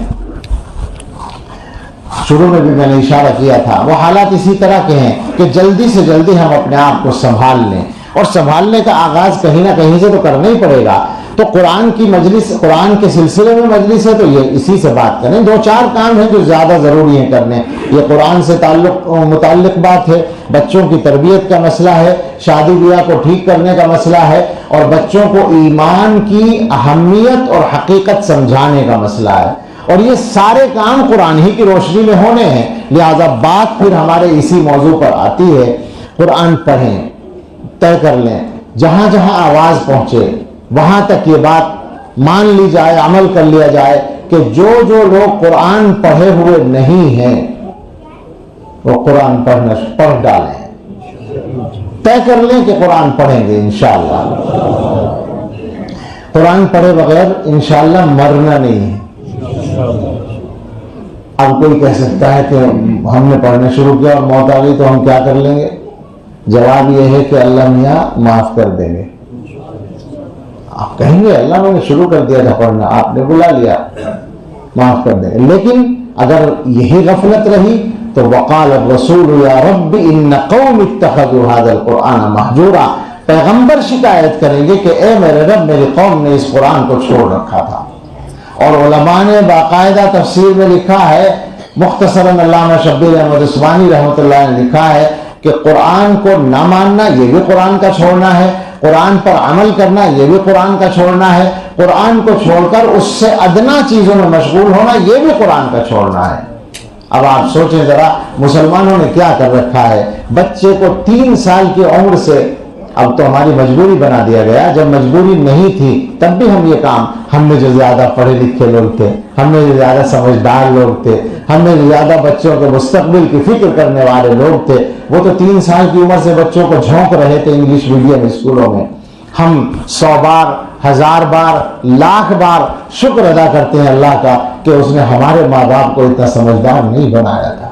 شروع میں بھی میں نے اشارہ کیا تھا، وہ حالات اسی طرح کے ہیں کہ جلدی سے جلدی ہم اپنے آپ کو سنبھال لیں، اور سنبھالنے کا آغاز کہیں نہ کہیں سے تو کرنا ہی پڑے گا۔ تو قرآن کی مجلس، قرآن کے سلسلے میں مجلس ہے تو یہ اسی سے بات کریں۔ 2-4 کام ہیں جو زیادہ ضروری ہیں کرنے۔ یہ قرآن سے متعلق بات ہے، بچوں کی تربیت کا مسئلہ ہے، شادی بیاہ کو ٹھیک کرنے کا مسئلہ ہے، اور بچوں کو ایمان کی اہمیت اور حقیقت سمجھانے کا مسئلہ ہے، اور یہ سارے کام قرآن ہی کی روشنی میں ہونے ہیں۔ لہذا بات پھر ہمارے اسی موضوع پر آتی ہے، قرآن پڑھیں، طے کر لیں، جہاں جہاں آواز پہنچے وہاں تک یہ بات مان لی جائے، عمل کر لیا جائے کہ جو لوگ قرآن پڑھے ہوئے نہیں ہیں وہ قرآن پڑھ ڈالیں، طے کر لیں کہ قرآن پڑھیں گے انشاءاللہ۔ قرآن پڑھے بغیر انشاءاللہ مرنا نہیں ہے۔ اب کوئی کہہ سکتا ہے کہ ہم نے پڑھنا شروع کیا اور موت آ گئی تو ہم کیا کر لیں گے؟ جواب یہ ہے کہ اللہ میاں معاف کر دیں گے۔ آپ کہیں گے اللہ نے شروع کر دیا تھا پڑھنا، آپ نے بلا لیا، معاف کر دیں گے۔ لیکن اگر یہی غفلت رہی تو وقال الرسول یا رب ان قوم اتخذوا هذا القرآن مہجورا، پیغمبر شکایت کریں گے کہ اے میرے رب، میری قوم نے اس قرآن کو چھوڑ رکھا تھا۔ اور علماء نے باقاعدہ تفسیر میں لکھا ہے، مختصراً علامہ شبیر احمد عثمانی رحمۃ اللہ نے لکھا ہے کہ قرآن کو نہ ماننا یہ بھی قرآن کا چھوڑنا ہے، قرآن پر عمل کرنا یہ بھی قرآن کا چھوڑنا ہے، قرآن کو چھوڑ کر اس سے ادنا چیزوں میں مشغول ہونا یہ بھی قرآن کا چھوڑنا ہے۔ اب آپ سوچیں ذرا، مسلمانوں نے کیا کر رکھا ہے؟ بچے کو 3 سال کی عمر سے، اب تو ہماری مجبوری بنا دیا گیا، جب مجبوری نہیں تھی تب بھی ہم یہ کام، ہم میں جو زیادہ پڑھے لکھے لوگ تھے، ہم میں جو زیادہ سمجھدار لوگ تھے، ہم میں جو زیادہ بچوں کے مستقبل کی فکر کرنے والے لوگ تھے، وہ تو 3 سال کی عمر سے بچوں کو جھونک رہے تھے انگلش میڈیم اسکولوں میں۔ ہم 100 بار، 1000 بار، لاکھ بار شکر ادا کرتے ہیں اللہ کا کہ اس نے ہمارے ماں باپ کو اتنا سمجھدار نہیں بنایا تھا۔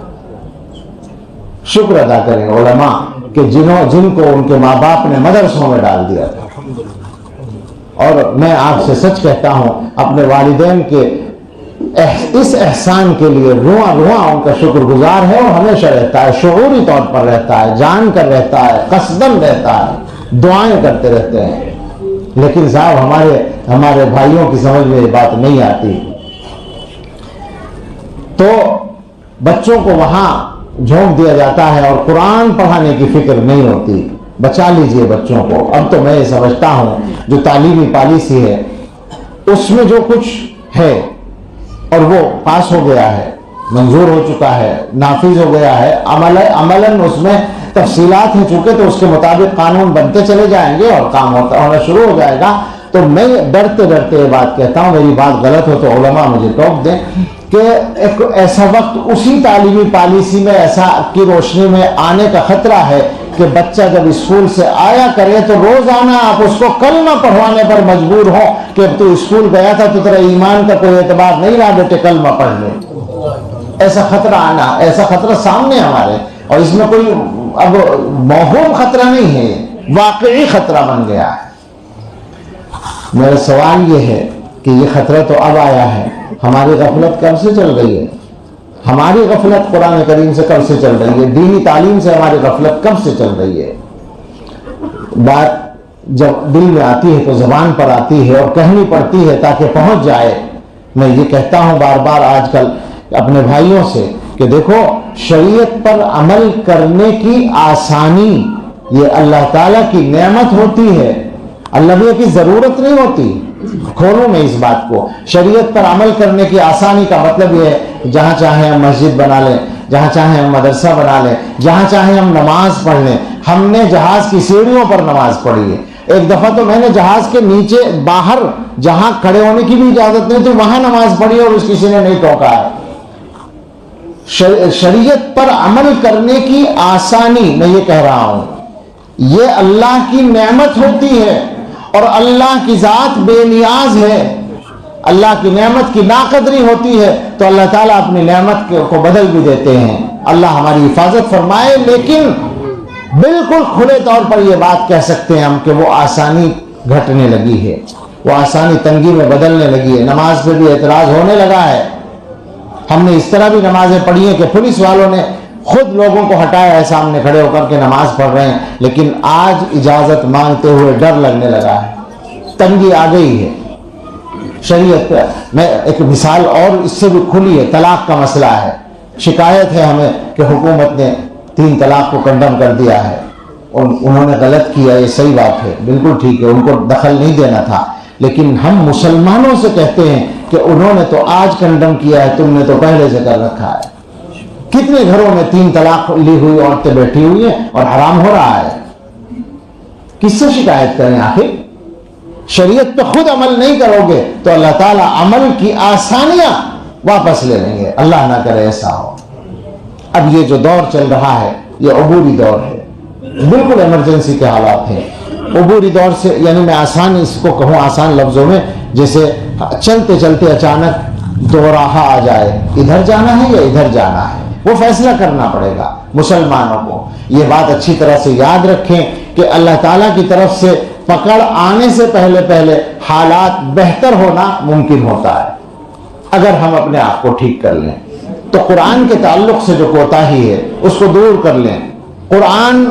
شکر ادا کریں علماء کہ جن کو ان کے ماں باپ نے مدرسوں میں ڈال دیا تھا۔ اور میں آپ سے سچ کہتا ہوں، اپنے والدین کے اس احسان کے لیے رواں ان کا شکر گزار ہے، اور ہمیشہ رہتا ہے، شعوری طور پر رہتا ہے، جان کر رہتا ہے، قصدن رہتا ہے، دعائیں کرتے رہتے ہیں۔ لیکن صاحب ہمارے بھائیوں کی سمجھ میں یہ بات نہیں آتی، تو بچوں کو وہاں جھونک دیا جاتا ہے اور قرآن پڑھانے کی فکر نہیں ہوتی۔ بچا لیجئے بچوں کو۔ اب تو میں یہ سمجھتا ہوں جو تعلیمی پالیسی ہے اس میں جو کچھ ہے اور وہ پاس ہو گیا ہے، منظور ہو چکا ہے، نافذ ہو گیا ہے، عملاً اس میں تفصیلات ہیں چونکہ، تو اس کے مطابق قانون بنتے چلے جائیں گے اور کام ہونا شروع ہو جائے گا۔ تو میں ڈرتے یہ بات کہتا ہوں، میری بات غلط ہو تو علماء مجھے ٹوک دیں، کہ ایک ایسا وقت اسی تعلیمی پالیسی میں ایسا کی روشنی میں آنے کا خطرہ ہے کہ بچہ جب اسکول سے آیا کرے تو روزانہ آپ اس کو کلمہ پڑھوانے پر مجبور ہو کہ اب تو اسکول گیا تھا تو تیرا ایمان کا کوئی اعتبار نہیں رہا، بیٹے کلمہ پڑھ لے۔ ایسا خطرہ آنا، ایسا خطرہ سامنے ہمارے، اور اس میں کوئی اب موہوم خطرہ نہیں ہے، واقعی خطرہ بن گیا ہے۔ میرا سوال یہ ہے کہ یہ خطرہ تو اب آیا ہے، ہماری غفلت کب سے چل رہی ہے؟ ہماری غفلت قرآن کریم سے کب سے چل رہی ہے؟ دینی تعلیم سے ہماری غفلت کب سے چل رہی ہے؟ بات جب دل میں آتی ہے تو زبان پر آتی ہے اور کہنی پڑتی ہے تاکہ پہنچ جائے۔ میں یہ کہتا ہوں بار بار آج کل اپنے بھائیوں سے کہ دیکھو، شریعت پر عمل کرنے کی آسانی یہ اللہ تعالیٰ کی نعمت ہوتی ہے، اللہ کی ضرورت نہیں ہوتی۔ کھولوں میں اس بات کو، شریعت پر عمل کرنے کی آسانی کا مطلب یہ ہے جہاں چاہیں ہم مسجد بنا لیں، جہاں چاہیں ہم مدرسہ بنا لیں، جہاں چاہیں ہم نماز پڑھ لیں۔ ہم نے جہاز کی سیڑھیوں پر نماز پڑھی ہے، ایک دفعہ تو میں نے جہاز کے نیچے باہر جہاں کھڑے ہونے کی بھی اجازت نہیں تھی وہاں نماز پڑھی اور اس کسی نے نہیں ٹوکا ہے۔ شریعت پر عمل کرنے کی آسانی، میں یہ کہہ رہا ہوں، یہ اللہ کی نعمت ہوتی ہے، اور اللہ کی ذات بے نیاز ہے۔ اللہ کی نعمت کی ناقدری ہوتی ہے تو اللہ تعالیٰ اپنی نعمت کو بدل بھی دیتے ہیں۔ اللہ ہماری حفاظت فرمائے، لیکن بالکل کھلے طور پر یہ بات کہہ سکتے ہیں ہم کہ وہ آسانی گھٹنے لگی ہے، وہ آسانی تنگی میں بدلنے لگی ہے، نماز پہ بھی اعتراض ہونے لگا ہے۔ ہم نے اس طرح بھی نمازیں پڑھی ہیں کہ پولیس والوں نے خود لوگوں کو ہٹایا ہے، سامنے کھڑے ہو کر کے نماز پڑھ رہے ہیں، لیکن آج اجازت مانگتے ہوئے ڈر لگنے لگا ہے، تنگی آ گئی ہے۔ شریعت میں ایک مثال اور اس سے بھی کھلی ہے، طلاق کا مسئلہ ہے۔ شکایت ہے ہمیں کہ حکومت نے 3 طلاق کو کنڈم کر دیا ہے، اور انہوں نے غلط کیا، یہ صحیح بات ہے، بالکل ٹھیک ہے، ان کو دخل نہیں دینا تھا، لیکن ہم مسلمانوں سے کہتے ہیں کہ انہوں نے تو آج کنڈم کیا ہے، تم نے تو پہلے سے کر رکھا ہے۔ کتنے گھروں میں 3 طلاق لی ہوئی عورتیں بیٹھی ہوئی ہیں اور حرام ہو رہا ہے، کس سے شکایت کریں؟ آخر شریعت پہ خود عمل نہیں کرو گے تو اللہ تعالیٰ عمل کی آسانیاں واپس لے لیں گے، اللہ نہ کرے ایسا ہو۔ اب یہ جو دور چل رہا ہے یہ عبوری دور ہے، بالکل ایمرجنسی کے حالات ہیں۔ عبوری دور سے یعنی میں آسان اس کو کہوں آسان لفظوں میں، جیسے چلتے چلتے اچانک دو راہ آ جائے، ادھر جانا ہے یا ادھر جانا ہے، وہ فیصلہ کرنا پڑے گا مسلمانوں کو۔ یہ بات اچھی طرح سے یاد رکھیں کہ اللہ تعالیٰ کی طرف سے پکڑ آنے سے پہلے حالات بہتر ہونا ممکن ہوتا ہے اگر ہم اپنے آپ کو ٹھیک کر لیں۔ تو قرآن کے تعلق سے جو کوتاہی ہے اس کو دور کر لیں۔ قرآن،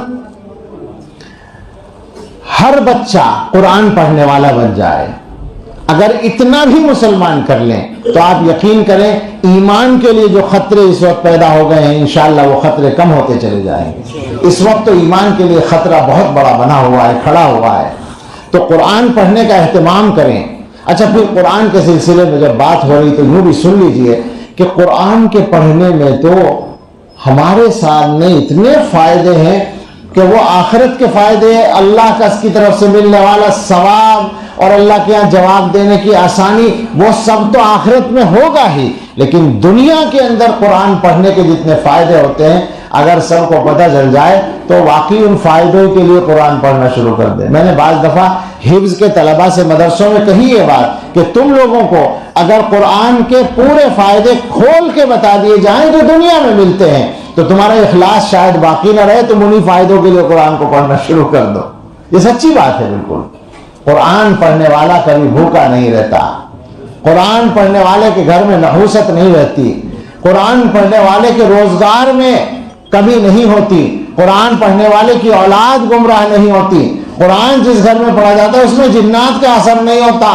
ہر بچہ قرآن پڑھنے والا بن جائے، اگر اتنا بھی مسلمان کر لیں تو آپ یقین کریں ایمان کے لیے جو خطرے اس وقت پیدا ہو گئے ہیں انشاءاللہ وہ خطرے کم ہوتے چلے جائیں گے۔ اس وقت تو ایمان کے لیے خطرہ بہت بڑا بنا ہوا ہے، کھڑا ہوا ہے، تو قرآن پڑھنے کا اہتمام کریں۔ اچھا، پھر قرآن کے سلسلے میں جب بات ہو رہی تو یوں بھی سن لیجئے کہ قرآن کے پڑھنے میں تو ہمارے سامنے اتنے فائدے ہیں کہ وہ آخرت کے فائدے، اللہ کا اس کی طرف سے ملنے والا ثواب اور اللہ کے یہاں جواب دینے کی آسانی، وہ سب تو آخرت میں ہوگا ہی، لیکن دنیا کے اندر قرآن پڑھنے کے جتنے فائدے ہوتے ہیں اگر سب کو پتہ چل جائے تو واقعی ان فائدوں کے لیے قرآن پڑھنا شروع کر دیں۔ میں نے بعض دفعہ حفظ کے طلباء سے مدرسوں میں کہی یہ بات کہ تم لوگوں کو اگر قرآن کے پورے فائدے کھول کے بتا دیے جائیں جو دنیا میں ملتے ہیں تو تمہارا اخلاص شاید باقی نہ رہے، تم انہی فائدوں کے لیے قرآن کو پڑھنا شروع کر دو۔ یہ سچی بات ہے بالکل۔ قرآن پڑھنے والا کبھی بھوکا نہیں رہتا، قرآن پڑھنے والے کے گھر میں نحوست نہیں رہتی، قرآن پڑھنے والے کے روزگار میں کمی نہیں ہوتی، قرآن پڑھنے والے کی اولاد گمراہ نہیں ہوتی، قرآن جس گھر میں پڑھا جاتا ہے اس میں جنات کا اثر نہیں ہوتا،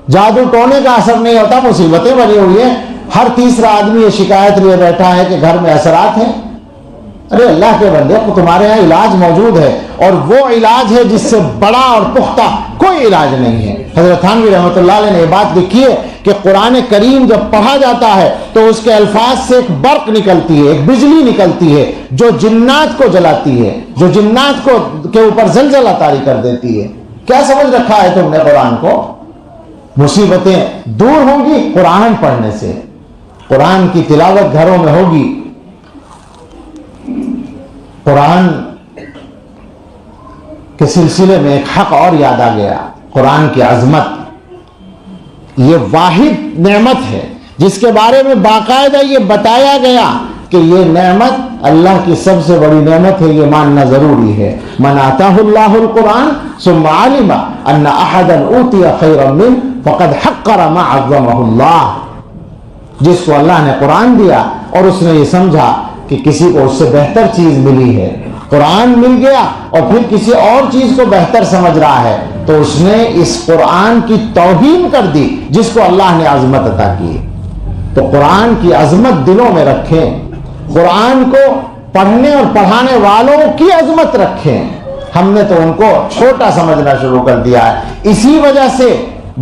جادو ٹونے کا اثر نہیں ہوتا، مصیبتیں بنی ہوئی ہیں۔ ہر تیسرا آدمی یہ شکایت لیے بیٹھا ہے کہ گھر میں اثرات ہیں۔ ارے اللہ کے بندے، تمہارے یہاں علاج موجود ہے، اور وہ علاج ہے جس سے بڑا اور پختہ کوئی علاج نہیں ہے۔ حضرت تھانوی رحمۃ اللہ علیہ نے یہ بات لکھی ہے کہ قرآن کریم جب پڑھا جاتا ہے تو اس کے الفاظ سے ایک برق نکلتی ہے، ایک بجلی نکلتی ہے جو جنات کو جلاتی ہے، جو جنات کو کے اوپر زلزلہ طاری کر دیتی ہے۔ کیا سمجھ رکھا ہے تم نے قرآن کو؟ مصیبتیں دور ہوں گی قرآن پڑھنے سے، قرآن کی تلاوت گھروں میں ہوگی۔ قرآن کے سلسلے میں ایک حق اور یاد آ گیا، قرآن کی عظمت۔ یہ واحد نعمت ہے جس کے بارے میں باقاعدہ یہ بتایا گیا کہ یہ نعمت اللہ کی سب سے بڑی نعمت ہے، یہ ماننا ضروری ہے۔ من آتاہ اللہ القرآن ثم علم ان احدا اوتی خیرا منہ فقد حقر ما عظمہ اللہ۔ جس کو اللہ نے قرآن دیا اور اس نے یہ سمجھا کہ کسی کو اس سے بہتر چیز ملی ہے، قرآن مل گیا اور پھر کسی اور چیز کو بہتر سمجھ رہا ہے، تو اس نے اس قرآن کی توہین کر دی جس کو اللہ نے عظمت عطا کی۔ تو قرآن کی عظمت دلوں میں رکھیں، قرآن کو پڑھنے اور پڑھانے والوں کی عظمت رکھیں۔ ہم نے تو ان کو چھوٹا سمجھنا شروع کر دیا ہے۔ اسی وجہ سے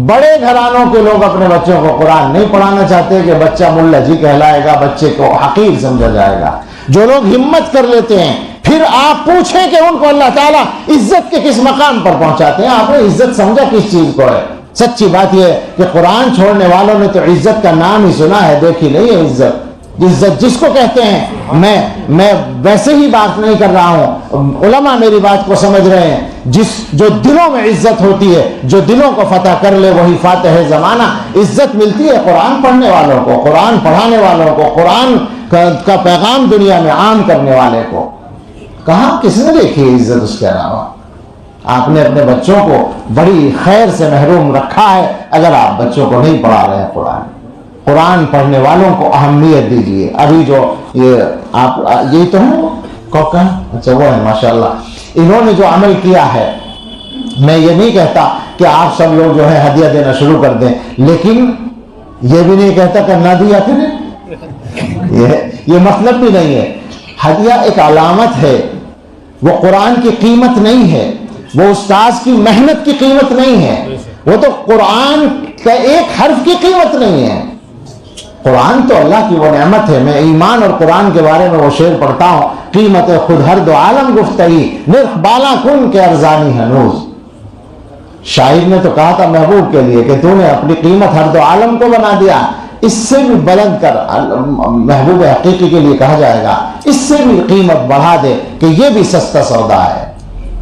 بڑے گھرانوں کے لوگ اپنے بچوں کو قرآن نہیں پڑھانا چاہتے کہ بچہ ملا جی کہلائے گا، بچے کو حقیر سمجھا جائے گا۔ جو لوگ ہمت کر لیتے ہیں پھر آپ پوچھیں کہ ان کو اللہ تعالیٰ عزت کے کس مقام پر پہنچاتے ہیں۔ آپ نے عزت سمجھا کس چیز کو ہے؟ سچی بات یہ ہے کہ قرآن چھوڑنے والوں نے تو عزت کا نام ہی سنا ہے، دیکھی نہیں ہے عزت۔ عزت جس کو کہتے ہیں، میں ویسے ہی بات نہیں کر رہا ہوں، علماء میری بات کو سمجھ رہے ہیں، جو دلوں میں عزت ہوتی ہے، جو دلوں کو فتح کر لے وہی فاتح زمانہ۔ عزت ملتی ہے قرآن پڑھنے والوں کو، قرآن پڑھانے والوں کو، قرآن کا پیغام دنیا میں عام کرنے والے کو۔ کہاں کس نے دیکھی ہے عزت اس کے علاوہ؟ آپ نے اپنے بچوں کو بڑی خیر سے محروم رکھا ہے اگر آپ بچوں کو نہیں پڑھا رہے ہیں قرآن پڑھنے والوں کو اہمیت دیجیے. ابھی جو یہ آپ یہی تو ہیں کوکا، اچھا وہ ہے ماشاءاللہ، انہوں نے جو عمل کیا ہے، میں یہ نہیں کہتا کہ آپ سب لوگ جو ہے ہدیہ دینا شروع کر دیں، لیکن یہ بھی نہیں کہتا کہ نہ دیا کریں، یہ مطلب بھی نہیں ہے. ہدیہ ایک علامت ہے، وہ قرآن کی قیمت نہیں ہے، وہ استاذ کی محنت کی قیمت نہیں ہے، وہ تو قرآن کا ایک حرف کی قیمت نہیں ہے. قرآن تو اللہ کی وہ نعمت ہے. میں ایمان اور قرآن کے بارے میں وہ شعر پڑھتا ہوں، قیمت خود ہر دو عالم گفتگی، نرخ بالا کن کے ارزانی ہنوز. شاعر نے تو کہا تھا محبوب کے لیے کہ تو نے اپنی قیمت ہر دو عالم کو بنا دیا. اس سے بھی بلند کر محبوب حقیقی کے لیے کہا جائے گا، اس سے بھی قیمت بڑھا دے کہ یہ بھی سستا سودا ہے.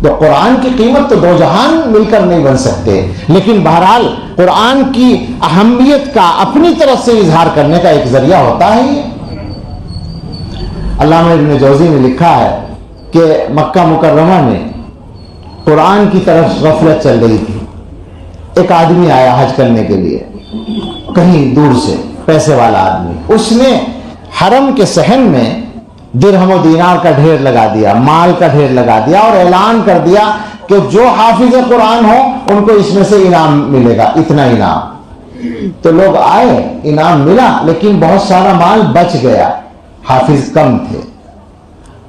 تو قرآن کی قیمت تو دو جہان مل کر نہیں بن سکتے، لیکن بہرحال قرآن کی اہمیت کا اپنی طرف سے اظہار کرنے کا ایک ذریعہ ہوتا ہے. یہ علامہ ابن جوزی نے لکھا ہے کہ مکہ مکرمہ میں قرآن کی طرف غفلت چل رہی تھی. ایک آدمی آیا حج کرنے کے لیے کہیں دور سے، پیسے والا آدمی. اس نے حرم کے صحن میں درہم و دینار کا ڈھیر لگا دیا، مال کا ڈھیر لگا دیا، اور اعلان کر دیا کہ جو حافظ قرآن ہو ان کو اس میں سے انعام ملے گا، اتنا انعام. تو لوگ آئے، انعام ملا، لیکن بہت سارا مال بچ گیا، حافظ کم تھے.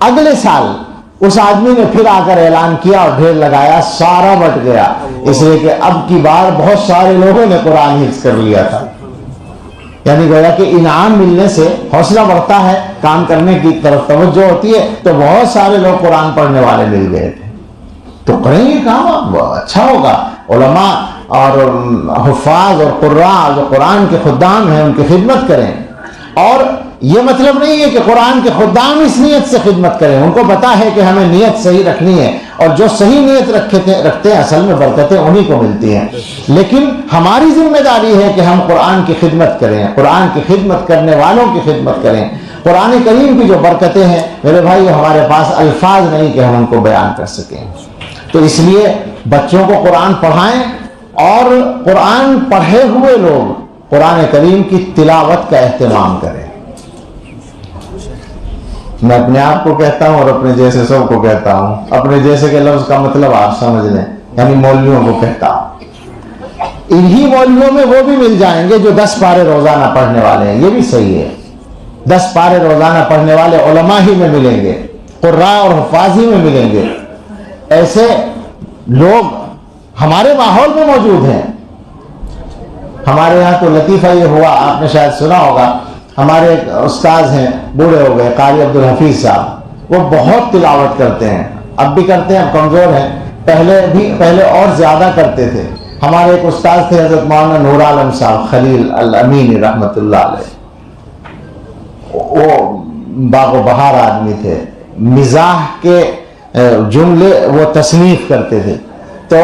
اگلے سال اس آدمی نے پھر آ کر اعلان کیا اور ڈھیر لگایا، سارا بٹ گیا، اس لیے کہ اب کی بار بہت سارے لوگوں نے قرآن حفظ کر لیا تھا. یعنی گویا کہ انعام ملنے سے حوصلہ بڑھتا ہے، کام کرنے کی طرف توجہ ہوتی ہے. تو بہت سارے لوگ قرآن پڑھنے والے مل گئے تھے، تو کریں گے کام اچھا ہوگا. علماء اور حفاظ اور قراء جو قرآن کے خدام ہیں ان کی خدمت کریں. اور یہ مطلب نہیں ہے کہ قرآن کے خدام اس نیت سے خدمت کریں، ان کو پتا ہے کہ ہمیں نیت صحیح رکھنی ہے، اور جو صحیح نیت رکھتے ہیں اصل میں برکتیں انہی کو ملتی ہیں. لیکن ہماری ذمہ داری ہے کہ ہم قرآن کی خدمت کریں، قرآن کی خدمت کرنے والوں کی خدمت کریں. قرآن کریم کی جو برکتیں ہیں میرے بھائی، ہمارے پاس الفاظ نہیں کہ ہم ان کو بیان کر سکیں. تو اس لیے بچوں کو قرآن پڑھائیں، اور قرآن پڑھے ہوئے لوگ قرآن کریم کی تلاوت کا اہتمام کریں. میں اپنے آپ کو کہتا ہوں اور اپنے جیسے سب کو کہتا ہوں، اپنے جیسے کے لفظ کا مطلب آپ سمجھ لیں، یعنی مولویوں کو کہتا ہوں. انہی مولویوں میں وہ بھی مل جائیں گے جو 10 پارے روزانہ پڑھنے والے ہیں، یہ بھی صحیح ہے. 10 پارے روزانہ پڑھنے والے علماء ہی میں ملیں گے، قراء اور حفاظ ہی میں ملیں گے. ایسے لوگ ہمارے ماحول میں موجود ہیں. ہمارے یہاں تو لطیفہ یہ ہوا، آپ نے شاید سنا ہوگا، ہمارے ایک استاذ ہیں، بوڑھے ہو گئے، قاری عبدالحفیظ صاحب. وہ بہت تلاوت کرتے ہیں، اب بھی کرتے ہیں، اب کمزور ہیں، پہلے اور زیادہ کرتے تھے. ہمارے ایک استاذ تھے حضرت مولانا نور عالم صاحب خلیل الامین رحمۃ اللہ علیہ. وہ باغ و بہار آدمی تھے، مزاح کے جملے وہ تصنیف کرتے تھے. تو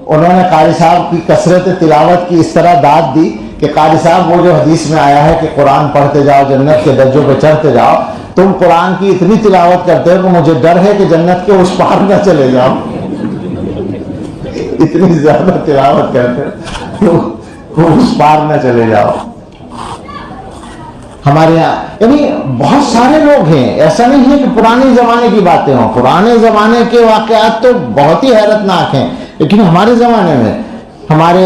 انہوں نے قاری صاحب کی کثرت تلاوت کی اس طرح داد دی کہ قاری صاحب وہ جو حدیث میں آیا ہے کہ قرآن پڑھتے جاؤ جنت کے درجوں پہ چڑھتے جاؤ، تم قرآن کی اتنی تلاوت کرتے ہو کہ مجھے ڈر ہے کہ جنت کے اس پار نہ چلے جاؤ. اتنی زیادہ تلاوت کرتے ہو اس پار نہ چلے جاؤ. ہمارے یہاں یعنی بہت سارے لوگ ہیں، ایسا نہیں ہے کہ پرانے زمانے کی باتیں ہوں. پرانے زمانے کے واقعات تو بہت ہی حیرت ناک ہیں، لیکن ہمارے زمانے میں، ہمارے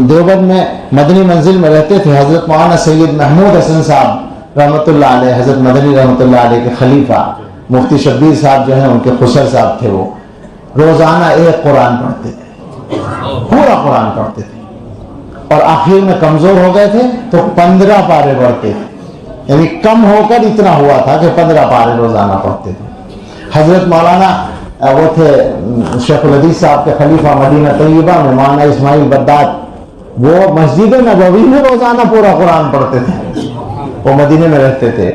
دیوبند میں مدنی منزل میں رہتے تھے حضرت مولانا سید محمود حسن صاحب رحمۃ اللہ علیہ، حضرت مدنی رحمۃ اللہ علیہ کے خلیفہ. مفتی شبیر صاحب جو ہیں ان کے خسر صاحب تھے، وہ روزانہ ایک قرآن پڑھتے تھے، پورا قرآن پڑھتے تھے. اور آخر میں کمزور ہو گئے تھے تو 15 پارے پڑھتے تھے، یعنی کم ہو کر اتنا ہوا تھا کہ 15 پارے روزانہ پڑھتے تھے. حضرت مولانا وہ تھے شیخ الحدیث صاحب کے خلیفہ مدینہ طیبہ میں، مولانا اسماعیل بداد، وہ مسجد نبوی میں روزانہ پورا قرآن پڑھتے تھے، وہ مدینے میں رہتے تھے.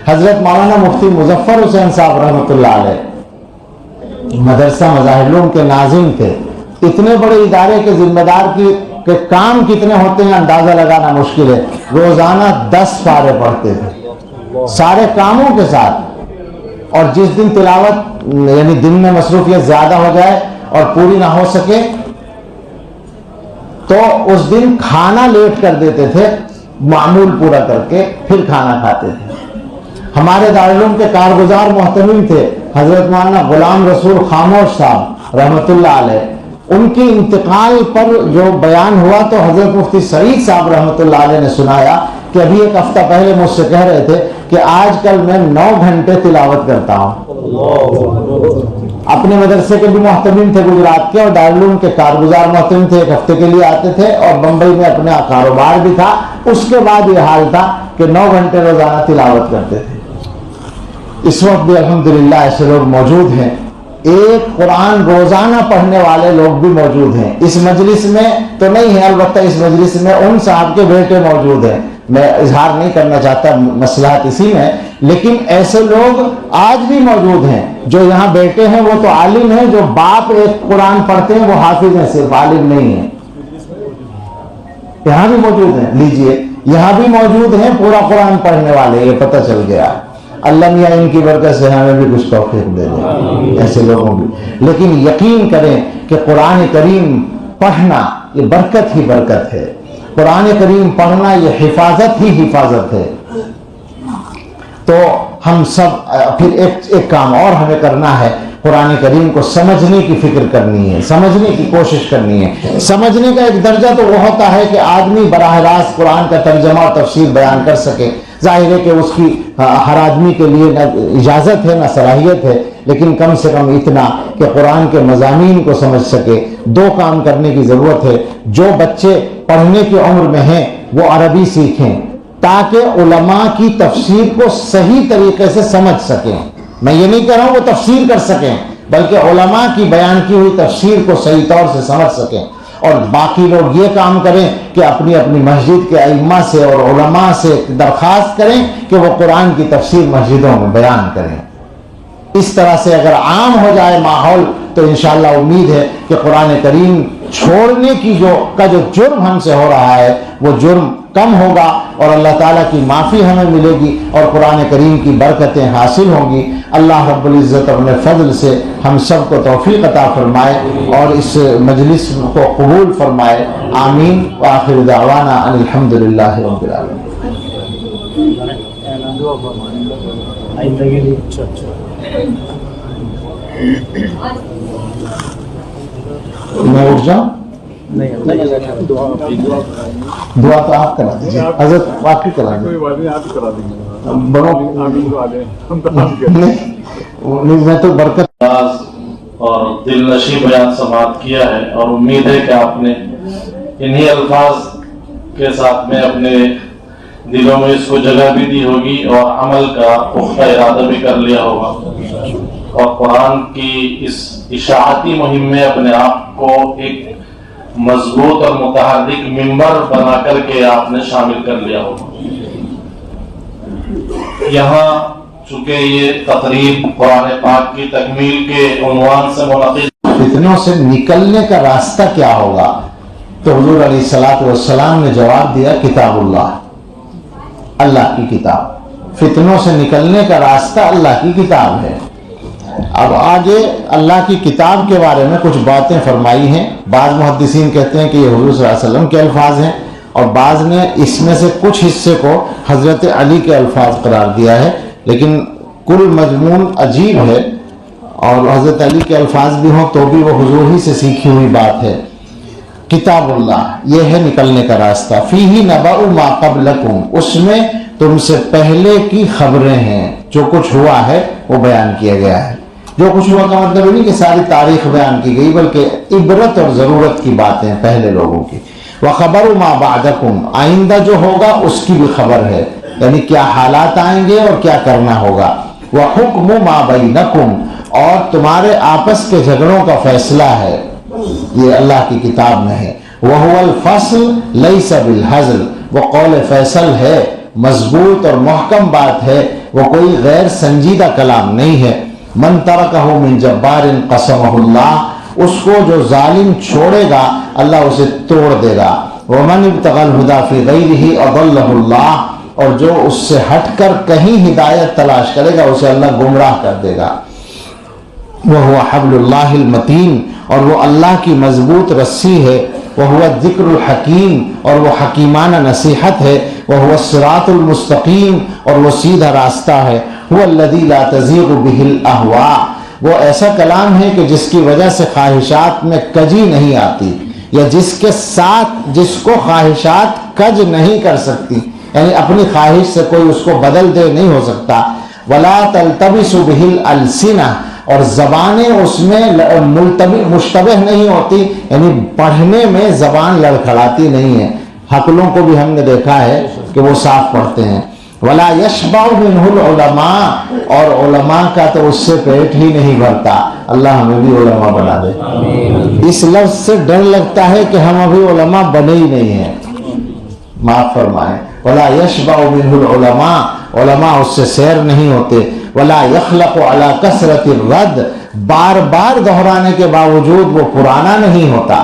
حضرت مولانا مفتی مظفر حسین صاحب رحمۃ اللہ علیہ مدرسہ مظاہر العلوم کے ناظم تھے. اتنے بڑے ادارے کے ذمہ دار کے کام کتنے ہوتے ہیں اندازہ لگانا مشکل ہے. روزانہ 10 پارے پڑھتے تھے سارے کاموں کے ساتھ، اور جس دن تلاوت یعنی دن میں مصروفیت زیادہ ہو جائے اور پوری نہ ہو سکے تو اس دن کھانا لیٹ کر دیتے تھے، معمول پورا کر کے پھر کھانا کھاتے تھے۔ ہمارے دارالعلوم کے کارگزار محتمم تھے حضرت مولانا غلام رسول خاموش صاحب رحمۃ اللہ علیہ، ان کی انتقال پر جو بیان ہوا تو حضرت مفتی سعید صاحب رحمۃ اللہ علیہ نے سنایا کہ ابھی ایک ہفتہ پہلے مجھ سے کہہ رہے تھے کہ آج کل میں 9 گھنٹے تلاوت کرتا ہوں۔ اپنے مدرسے کے بھی محتمم تھے گجرات کے، اور دارالعلوم کے کارگزار محتمم تھے، ایک ہفتے کے لیے آتے تھے، اور بمبئی میں اپنا کاروبار بھی تھا۔ اس کے بعد یہ حال تھا کہ 9 گھنٹے روزانہ تلاوت کرتے تھے۔ اس وقت بھی الحمدللہ ایسے لوگ موجود ہیں، ایک قرآن روزانہ پڑھنے والے لوگ بھی موجود ہیں۔ اس مجلس میں تو نہیں ہے، البتہ اس مجلس میں ان صاحب کے بیٹے موجود ہیں، میں اظہار نہیں کرنا چاہتا، مصلحت اسی میں، لیکن ایسے لوگ آج بھی موجود ہیں جو یہاں بیٹے ہیں، وہ تو عالم ہیں، جو باپ ایک قرآن پڑھتے ہیں وہ حافظ ہیں، صرف عالم نہیں ہیں، یہاں بھی موجود ہیں۔ لیجئے یہاں بھی موجود ہیں پورا قرآن پڑھنے والے، یہ پتہ چل گیا۔ اللہ میاں ان کی برکت سے ہمیں بھی کچھ توفیق دے دے ایسے لوگوں بھی۔ لیکن یقین کریں کہ قرآن کریم پڑھنا یہ برکت ہی برکت ہے، قرآن کریم پڑھنا یہ حفاظت ہی حفاظت ہے۔ تو ہم سب پھر ایک کام اور ہمیں کرنا ہے، قرآن کریم کو سمجھنے کی فکر کرنی ہے، سمجھنے کی کوشش کرنی ہے۔ سمجھنے کا ایک درجہ تو وہ ہوتا ہے کہ آدمی براہ راست قرآن کا ترجمہ اور تفسیر بیان کر سکے، ظاہر ہے کہ اس کی ہر آدمی کے لیے نہ اجازت ہے نہ صلاحیت ہے، لیکن کم سے کم اتنا کہ قرآن کے مضامین کو سمجھ سکے۔ 2 کام کرنے کی ضرورت ہے۔ جو بچے پڑھنے کی عمر میں ہیں وہ عربی سیکھیں تاکہ علماء کی تفسیر کو صحیح طریقے سے سمجھ سکیں۔ میں یہ نہیں کہہ رہا ہوں وہ تفسیر کر سکیں، بلکہ علماء کی بیان کی ہوئی تفسیر کو صحیح طور سے سمجھ سکیں۔ اور باقی لوگ یہ کام کریں کہ اپنی اپنی مسجد کے ائمہ سے اور علماء سے درخواست کریں کہ وہ قرآن کی تفسیر مسجدوں میں بیان کریں۔ اس طرح سے اگر عام ہو جائے ماحول تو انشاءاللہ امید ہے کہ قرآن کریم چھوڑنے کی جو جرم ہم سے ہو رہا ہے وہ جرم کم ہوگا، اور اللہ تعالیٰ کی معافی ہمیں ملے گی اور قرآن کریم کی برکتیں حاصل ہوں گی۔ اللہ رب العزت اپنے فضل سے ہم سب کو توفیق عطا فرمائے اور اس مجلس کو قبول فرمائے، آمین۔ وآخر دعوانا ان الحمدللہ رب العالمین۔ میں اٹھ جاؤں؟ دعا تو آپ کرا دیجیے، حضرت آپ ہی کرا دیں، میں تو برکت اور دل نشیں بیان سماعت کیا ہے، اور امید ہے کہ آپ نے انہی الفاظ کے ساتھ میں اپنے دلوں میں اس کو جگہ بھی دی ہوگی اور عمل کا پختہ ارادہ بھی کر لیا ہوگا، اور قرآن کی اس اشاعتی مہم میں اپنے آپ کو ایک مضبوط اور متحرک ممبر بنا کر کے آپ نے شامل کر لیا ہوگا۔ یہاں چونکہ یہ تقریب قرآن پاک کی تکمیل کے عنوان سے منعقد، فتنوں سے نکلنے کا راستہ کیا ہوگا، تو حضور علیہ الصلوۃ والسلام نے جواب دیا کتاب اللہ، اللہ کی کتاب۔ فتنوں سے نکلنے کا راستہ اللہ کی کتاب ہے۔ اب آگے اللہ کی کتاب کے بارے میں کچھ باتیں فرمائی ہیں۔ بعض محدثین کہتے ہیں کہ یہ حضور صلی اللہ علیہ وسلم کے الفاظ ہیں، اور بعض نے اس میں سے کچھ حصے کو حضرت علی کے الفاظ قرار دیا ہے، لیکن کل مضمون عجیب ہے، اور حضرت علی کے الفاظ بھی ہوں تو بھی وہ حضور ہی سے سیکھی ہوئی بات ہے۔ کتاب اللہ یہ ہے نکلنے کا راستہ، فیہ نبأ ما قبلکم، اس میں تم سے پہلے کی خبریں ہیں، جو کچھ ہوا ہے وہ بیان کیا گیا ہے۔ جو کچھ ہوا کا مطلب نہیں کہ ساری تاریخ بیان کی گئی، بلکہ عبرت اور ضرورت کی باتیں پہلے لوگوں کی۔ وخبر ما بعدکم، آئندہ جو ہوگا اس کی بھی خبر ہے، یعنی کیا حالات آئیں گے اور کیا کرنا ہوگا۔ وحکم ما بینکم، اور تمہارے آپس کے جھگڑوں کا فیصلہ ہے، یہ اللہ کی کتاب میں ہے۔ وَهُوَ الْفَصْلُ لَيْسَ بِالْحَزْلِ، وہ قول فیصل ہے، مضبوط اور محکم بات ہے، وہ کوئی غیر سنجیدہ کلام نہیں ہے۔ من ترکہ من جبار قسمہ اللہ، اس کو جو ظالم چھوڑے گا اللہ اسے توڑ دے گا۔ ومن ابتغى الہدی فی غیرہ اضلہ اللہ، اور جو اس سے ہٹ کر کہیں ہدایت تلاش کرے گا اسے اللہ گمراہ کر دے گا۔ وَهُوَ حَبْلُ اللَّهِ الْمَتِينُ، اور وہ اللہ کی مضبوط رسی ہے۔ وَهُوَ الذِّكْرُ الْحَكِيمُ، اور وہ حکیمانہ نصیحت ہے۔ وَهُوَ الصِّرَاطُ الْمُسْتَقِيمُ، اور وہ سیدھا راستہ ہے۔ هُوَ الَّذِي لَا تَزِيغُ بِهِ الْأَهْوَاءُ، وہ ایسا کلام ہے کہ جس کی وجہ سے خواہشات میں کجی نہیں آتی، یا جس کے ساتھ جس کو خواہشات کج نہیں کر سکتی، یعنی اپنی خواہش سے کوئی اس کو بدل دے نہیں ہو سکتا۔ وَلَا تَلْتَبِسُ بِهِ الْأَلْسِنَةُ، اور زبانیں اس میں مشتبہ نہیں ہوتی، یعنی پڑھنے میں زبان لڑکھڑاتی نہیں ہے۔ حقلوں کو بھی ہم نے دیکھا ہے کہ وہ صاف پڑھتے ہیں۔ وَلَا يَشْبَعُ مِنْهُ الْعُلَمَاءُ، اور علماء کا تو اس سے پیٹ ہی نہیں بھرتا۔ اللہ ہمیں بھی علماء بنا دے۔ اس لفظ سے ڈر لگتا ہے کہ ہم ابھی علماء بنے ہی نہیں ہیں، معاف فرمائیں۔ وَلَا يَشْبَعُ مِنْهُ الْعُلَمَاءُ، علماء اس سے سیر نہیں ہوتے۔ وَلَا يَخْلَقُ عَلَى كَثْرَةِ الرَّدِّ، بار بار دہرانے کے باوجود وہ پرانا نہیں ہوتا۔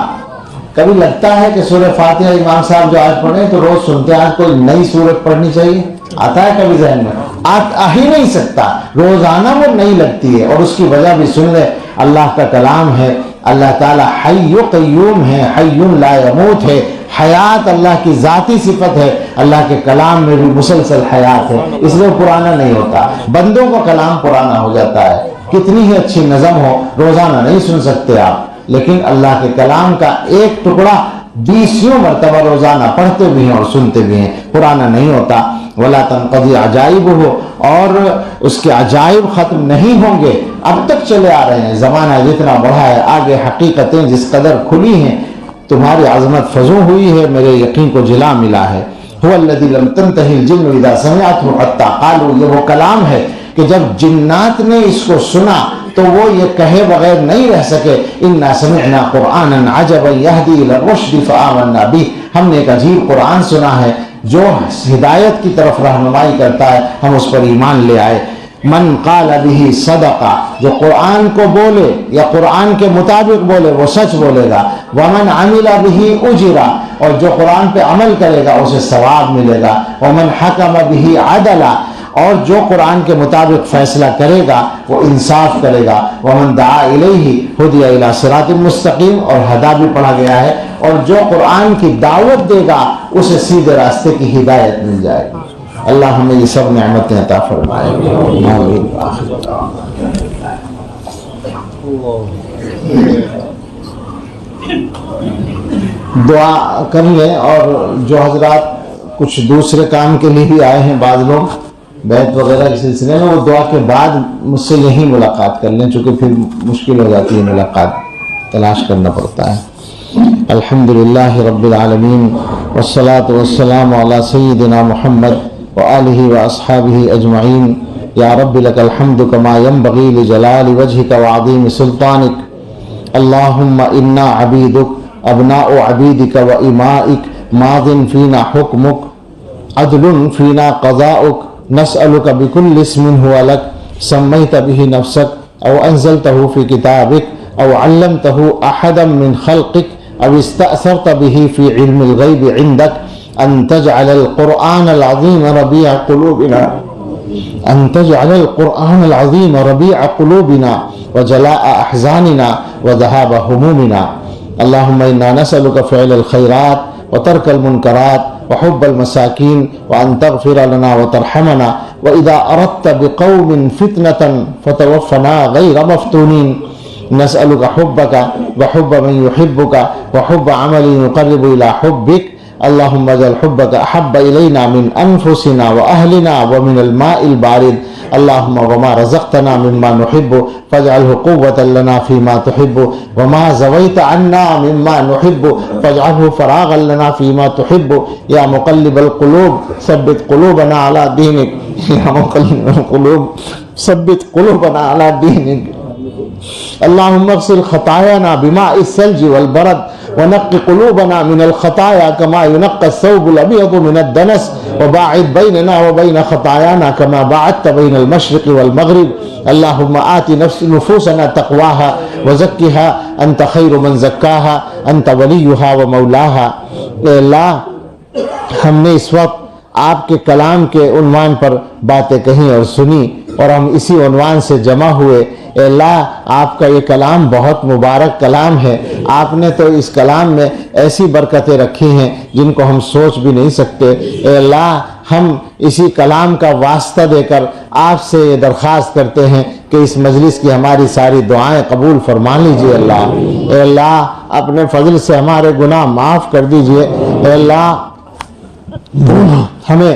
کبھی لگتا ہے کہ سورہ فاتحہ امام صاحب جو آج پڑھیں تو روز سنتے ہیں آج کوئی نئی سورت پڑھنی چاہیے، آتا ہے کبھی ذہن میں؟ آ ہی نہیں سکتا، روزانہ وہ نئی لگتی ہے، اور اس کی وجہ بھی سن لے، اللہ کا کلام ہے، اللہ تعالیٰ حی قیوم ہے، حی لا یموت ہے، حیات اللہ کی ذاتی صفت ہے، اللہ کے کلام میں بھی مسلسل حیات ہے، اس لیے پرانا نہیں ہوتا۔ بندوں کا کلام پرانا ہو جاتا ہے، کتنی ہی اچھی نظم ہو روزانہ نہیں سن سکتے آپ، لیکن اللہ کے کلام کا ایک ٹکڑا 20 مرتبہ روزانہ پڑھتے بھی ہیں اور سنتے بھی ہیں، پرانا نہیں ہوتا۔ ولا تنقضی عجائبہ، اور اس کے عجائب ختم نہیں ہوں گے، اب تک چلے آ رہے ہیں، زمانہ جتنا بڑھا ہے، آگے حقیقتیں جس قدر کھلی ہیں، تمہاری عظمت فزوں ہوئی ہے، میرے یقین کو جلا ملا ہے۔ هو الذی لم تنتهی الجن اذا سمعته حتی قالوا، یہ وہ کلام ہے کہ جب جنات نے اس کو سنا تو وہ یہ کہے بغیر نہیں رہ سکے، انا سمعنا قرآنا عجبا یہدی الی الرشد فآمنا بہ، ہم نے ایک عجیب قرآن سنا ہے جو ہدایت کی طرف رہنمائی کرتا ہے، ہم اس پر ایمان لے آئے۔ من قال به صدقہ، جو قرآن کو بولے یا قرآن کے مطابق بولے وہ سچ بولے گا۔ ومن عمل به اجرا، اور جو قرآن پہ عمل کرے گا اسے ثواب ملے گا۔ ومن حکم به عدلا، اور جو قرآن کے مطابق فیصلہ کرے گا وہ انصاف کرے گا۔ ومن دعا الیہ ہدی الی صراط مستقیم، اور ہدا بھی پڑھا گیا ہے، اور جو قرآن کی دعوت دے گا اسے سیدھے راستے کی ہدایت مل جائے گی۔ اللہ ہمیں یہ سب نعمتیں عطا فرمائے۔ آمین۔ دعا کر لیں، اور جو حضرات کچھ دوسرے کام کے لیے بھی آئے ہیں، بعض لوگ بیعت وغیرہ کے سلسلے میں، وہ دعا کے بعد مجھ سے یہی ملاقات کر لیں، چونکہ پھر مشکل ہو جاتی ہے، ملاقات تلاش کرنا پڑتا ہے۔ الحمدللہ رب العالمین، والصلاة والسلام علی سیدنا محمد وآلہ واصحابہ اجمعین۔ یا رب لک الحمد کما ینبغی لجلال وجہک وعظیم سلطانک۔ اللہم انا عبیدک ابناء عبیدک وامائک، ماض فینا حکمک عدل فینا قضاؤک، نسألک بکل اسم ہوا لک سمیت به نفسک او انزلتہ فی کتابک او علمتہ احدا من خلقک او استأثرت به فی علم الغیب عندک ان تجعل القرآن العظیم ربیع قلوبنا، ان تجعل القرآن العظیم ربیع قلوبنا وجلاء احزاننا وذهاب همومنا۔ اللهم انا نسألك فعل الخيرات وترك المنكرات وحب المساكين وأن تغفر لنا وترحمنا، وإذا أردت بقوم فتنة فتوفنا غير مفتونين۔ نسألك حبك وحب من يحبك وحب عمل يقرب إلى حبك، اللهم اجعل حبك أحب إلينا من أنفسنا وأهلنا ومن الماء البارد، اللهم وما رزقتنا مما نحب فاجعله قوة لنا فيما تحب، وما زويت عنا مما نحب فاجعله فراغا لنا فيما تحب، يا مقلب القلوب ثبت قلوبنا على دينك، يا مقلب القلوب ثبت قلوبنا على دينك۔ اللهم اغسل خطايانا بماء الثلج والبرد، ونقي قلوبنا من الخطايا كما ينقى الثوب الأبيض من الدنس، وباعد بيننا وبين خطايانا كما باعدت بين المشرق والمغرب۔ اللهم آت نفوسنا تقواها وزكها أنت خير من زكاها أنت وليها ومولاها۔ اے اللہ، ہم نے اس وقت آپ کے کلام کے عنوان پر باتیں کہیں اور سنی اور ہم اسی عنوان سے جمع ہوئے۔ اے اللہ آپ کا یہ کلام بہت مبارک کلام ہے، آپ نے تو اس کلام میں ایسی برکتیں رکھی ہیں جن کو ہم سوچ بھی نہیں سکتے۔ اے اللہ ہم اسی کلام کا واسطہ دے کر آپ سے یہ درخواست کرتے ہیں کہ اس مجلس کی ہماری ساری دعائیں قبول فرما لیجئے اللہ۔ اے اللہ اپنے فضل سے ہمارے گناہ معاف کر دیجئے۔ اے اللہ ہمیں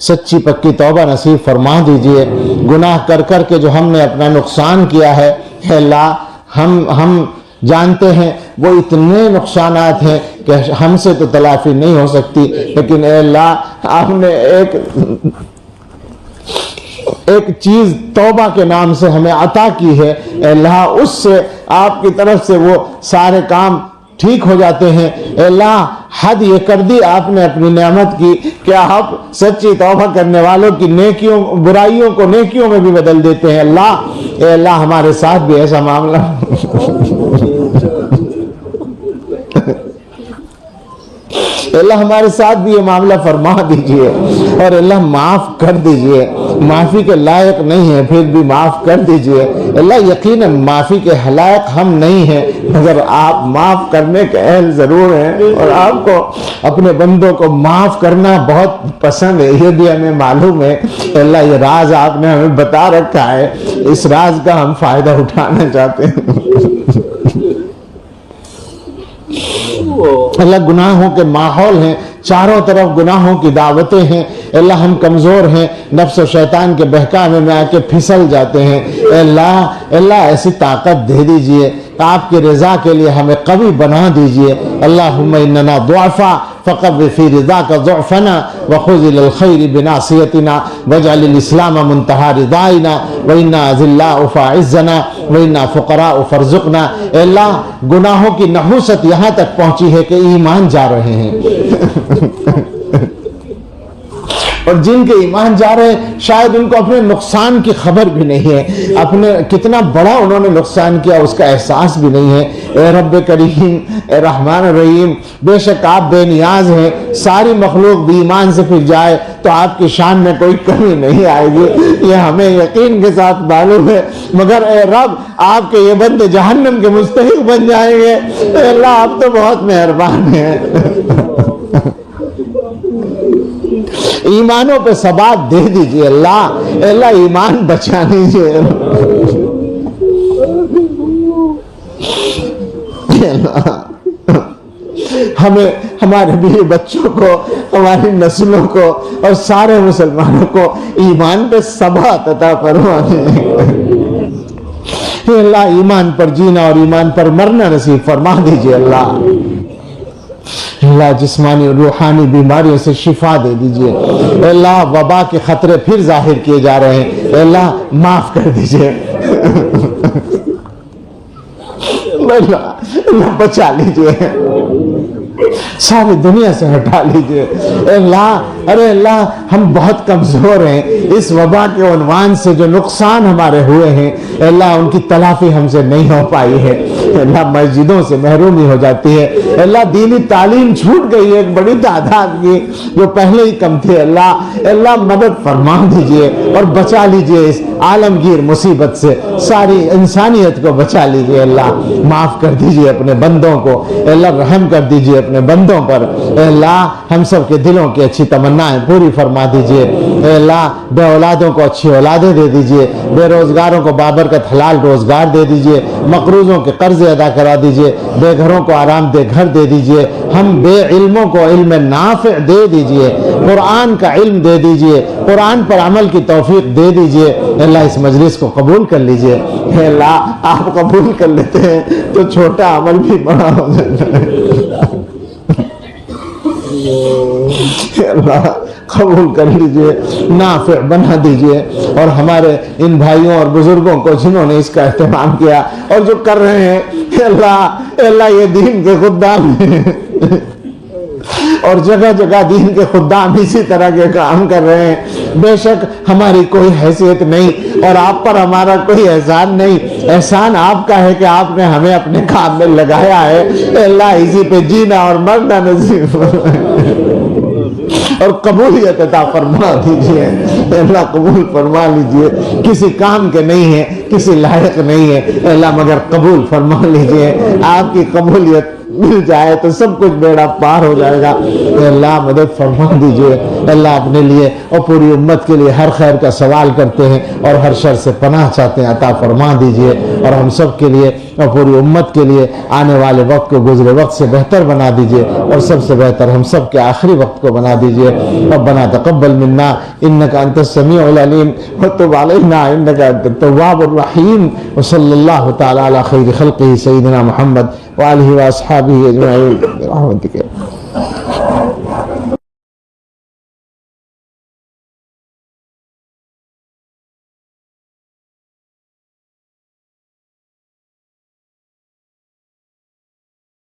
سچی پکی توبہ نصیب فرما دیجئے۔ گناہ کر کر کے جو ہم نے اپنا نقصان کیا ہے، اے اللہ ہم جانتے ہیں وہ اتنے نقصانات ہیں کہ ہم سے تو تلافی نہیں ہو سکتی، لیکن اے اللہ آپ نے ایک چیز توبہ کے نام سے ہمیں عطا کی ہے، اے اللہ اس سے آپ کی طرف سے وہ سارے کام ٹھیک ہو جاتے ہیں۔ اے اللہ حد یہ کر دی آپ نے اپنی نعمت کی کہ آپ سچی توبہ کرنے والوں کی نیکیوں برائیوں کو نیکیوں میں بھی بدل دیتے ہیں۔ اے اللہ ہمارے ساتھ بھی ایسا معاملہ اللہ ہمارے ساتھ بھی یہ معاملہ فرما دیجئے اور اللہ معاف کر دیجئے۔ معافی کے لائق نہیں ہے پھر بھی معاف کر دیجئے اللہ۔ یقیناً معافی کے لائق ہم نہیں ہیں مگر آپ معاف کرنے کے اہل ضرور ہیں، اور آپ کو اپنے بندوں کو معاف کرنا بہت پسند ہے، یہ بھی ہمیں معلوم ہے۔ اللہ یہ راز آپ نے ہمیں بتا رکھا ہے، اس راز کا ہم فائدہ اٹھانا چاہتے ہیں۔ اللہ گناہوں کے ماحول ہیں، چاروں طرف گناہوں کی دعوتیں ہیں۔ اللہ ہم کمزور ہیں، نفس و شیطان کے بہکاوے میں آ کے پھسل جاتے ہیں۔ اللہ ایسی طاقت دے دیجئے، آپ کی رضا کے لیے ہمیں قوی بنا دیجئے۔ اللہم اننا ضعفاء فقو فی رضاک ضعفنا وخذ الی الخیر بناصیتنا واجعل الاسلام منتہی رضائنا وانا اذلاء فاعزنا وانا فقراء فارزقنا۔ اے اللہ گناہوں کی نحوست یہاں تک پہنچی ہے کہ ایمان جا رہے ہیں اور جن کے ایمان جا رہے ہیں شاید ان کو اپنے نقصان کی خبر بھی نہیں ہے، اپنے کتنا بڑا انہوں نے نقصان کیا اس کا احساس بھی نہیں ہے۔ اے رب کریم، اے رحمان الرحیم، بے شک آپ بے نیاز ہیں، ساری مخلوق بھی ایمان سے پھر جائے تو آپ کی شان میں کوئی کمی نہیں آئے گی، یہ ہمیں یقین کے ساتھ معلوم ہے، مگر اے رب آپ کے یہ بندے جہنم کے مستحق بن جائیں گے۔ اے اللہ آپ تو بہت مہربان ہیں، ایمانوں پہ ثبات دے دیجئے اللہ۔ اے اللہ ایمان بچا لیجئے اللہ، ہمیں ہمارے بیوی بچوں کو ہماری نسلوں کو اور سارے مسلمانوں کو ایمان پہ ثبات عطا فرما دے۔ اے اللہ ایمان پر جینا اور ایمان پر مرنا نصیب فرما دیجئے اللہ۔ اللہ جسمانی اور روحانی بیماریوں سے شفا دے دیجئے۔ اے اللہ وبا کے خطرے پھر ظاہر کیے جا رہے ہیں، اے اللہ معاف کر دیجئے اللہ بچا لیجئے، ساری دنیا سے ہٹا لیجئے۔ اے اللہ ارے اللہ ہم بہت کمزور ہیں، اس وبا کے عنوان سے جو نقصان ہمارے ہوئے ہیں اے اللہ ان کی تلافی ہم سے نہیں ہو پائی ہے۔ اے اللہ مسجدوں سے محرومی ہو جاتی ہے، اے اللہ دینی تعلیم چھوٹ گئی ہے ایک بڑی تعداد کی جو پہلے ہی کم تھے۔ اے اللہ مدد فرما دیجئے اور بچا لیجئے اس عالمگیر مصیبت سے، ساری انسانیت کو بچا لیجئے اللہ۔ معاف کر دیجئے اپنے بندوں کو، اے اللہ رحم کر دیجئے اپنے بندوں پر۔ اے اللہ ہم سب کے دلوں کی اچھی تمنائیں پوری فرما دیجئے۔ اے اللہ بے اولادوں کو اچھی اولادیں دے دیجئے، بے روزگاروں کو بابرکت حلال روزگار دے دیجئے، مقروضوں کے قرض ادا کرا دیجئے، بے گھروں کو آرام دہ گھر دے دیجئے، ہم بے علموں کو علم نافع دے دیجئے، قرآن کا علم دے دیجئے، قرآن پر عمل کی توفیق دے دیجئے۔ اے اللہ اس مجلس کو قبول کر لیجئے۔ اے اللہ آپ قبول کر لیتے ہیں تو چھوٹا عمل بھی بڑا ہو جاتا ہے۔ اللہ قبول کر لیجئے، نافع بنا دیجئے، اور ہمارے ان بھائیوں اور بزرگوں کو جنہوں نے اس کا اہتمام کیا اور جو کر رہے ہیں اللہ یہ دین کے خدام ہیں اور جگہ جگہ دین کے خدام اسی طرح کے کام کر رہے ہیں۔ بے شک ہماری کوئی حیثیت نہیں اور آپ پر ہمارا کوئی احسان نہیں، احسان آپ کا ہے کہ آپ نے ہمیں اپنے کام میں لگایا ہے۔ اللہ اسی پہ جینا اور مرنا نصیب اور قبولیت عطا فرما دیجئے اللہ، قبول فرما لیجئے، کسی کام کے نہیں ہے، کسی لائق نہیں ہے اللہ، مگر قبول فرما لیجئے، آپ کی قبولیت مل جائے تو سب کچھ بیڑا پار ہو جائے گا۔ اللہ مدد فرما دیجئے اللہ، اپنے لیے اور پوری امت کے لیے ہر خیر کا سوال کرتے ہیں اور ہر شر سے پناہ چاہتے ہیں، عطا فرما دیجئے، اور ہم سب کے لیے اور پوری امت کے لیے آنے والے وقت کو گزرے وقت سے بہتر بنا دیجئے، اور سب سے بہتر ہم سب کے آخری وقت کو بنا دیجئے۔ ربنا تقبل منا انک انت السمیع العلیم وتب علینا انک انت التواب الرحیم، وصلی اللہ تعالی علی خیر خلقہ سیدنا محمد وآلہ واصحابہ اجمعین برحمتک۔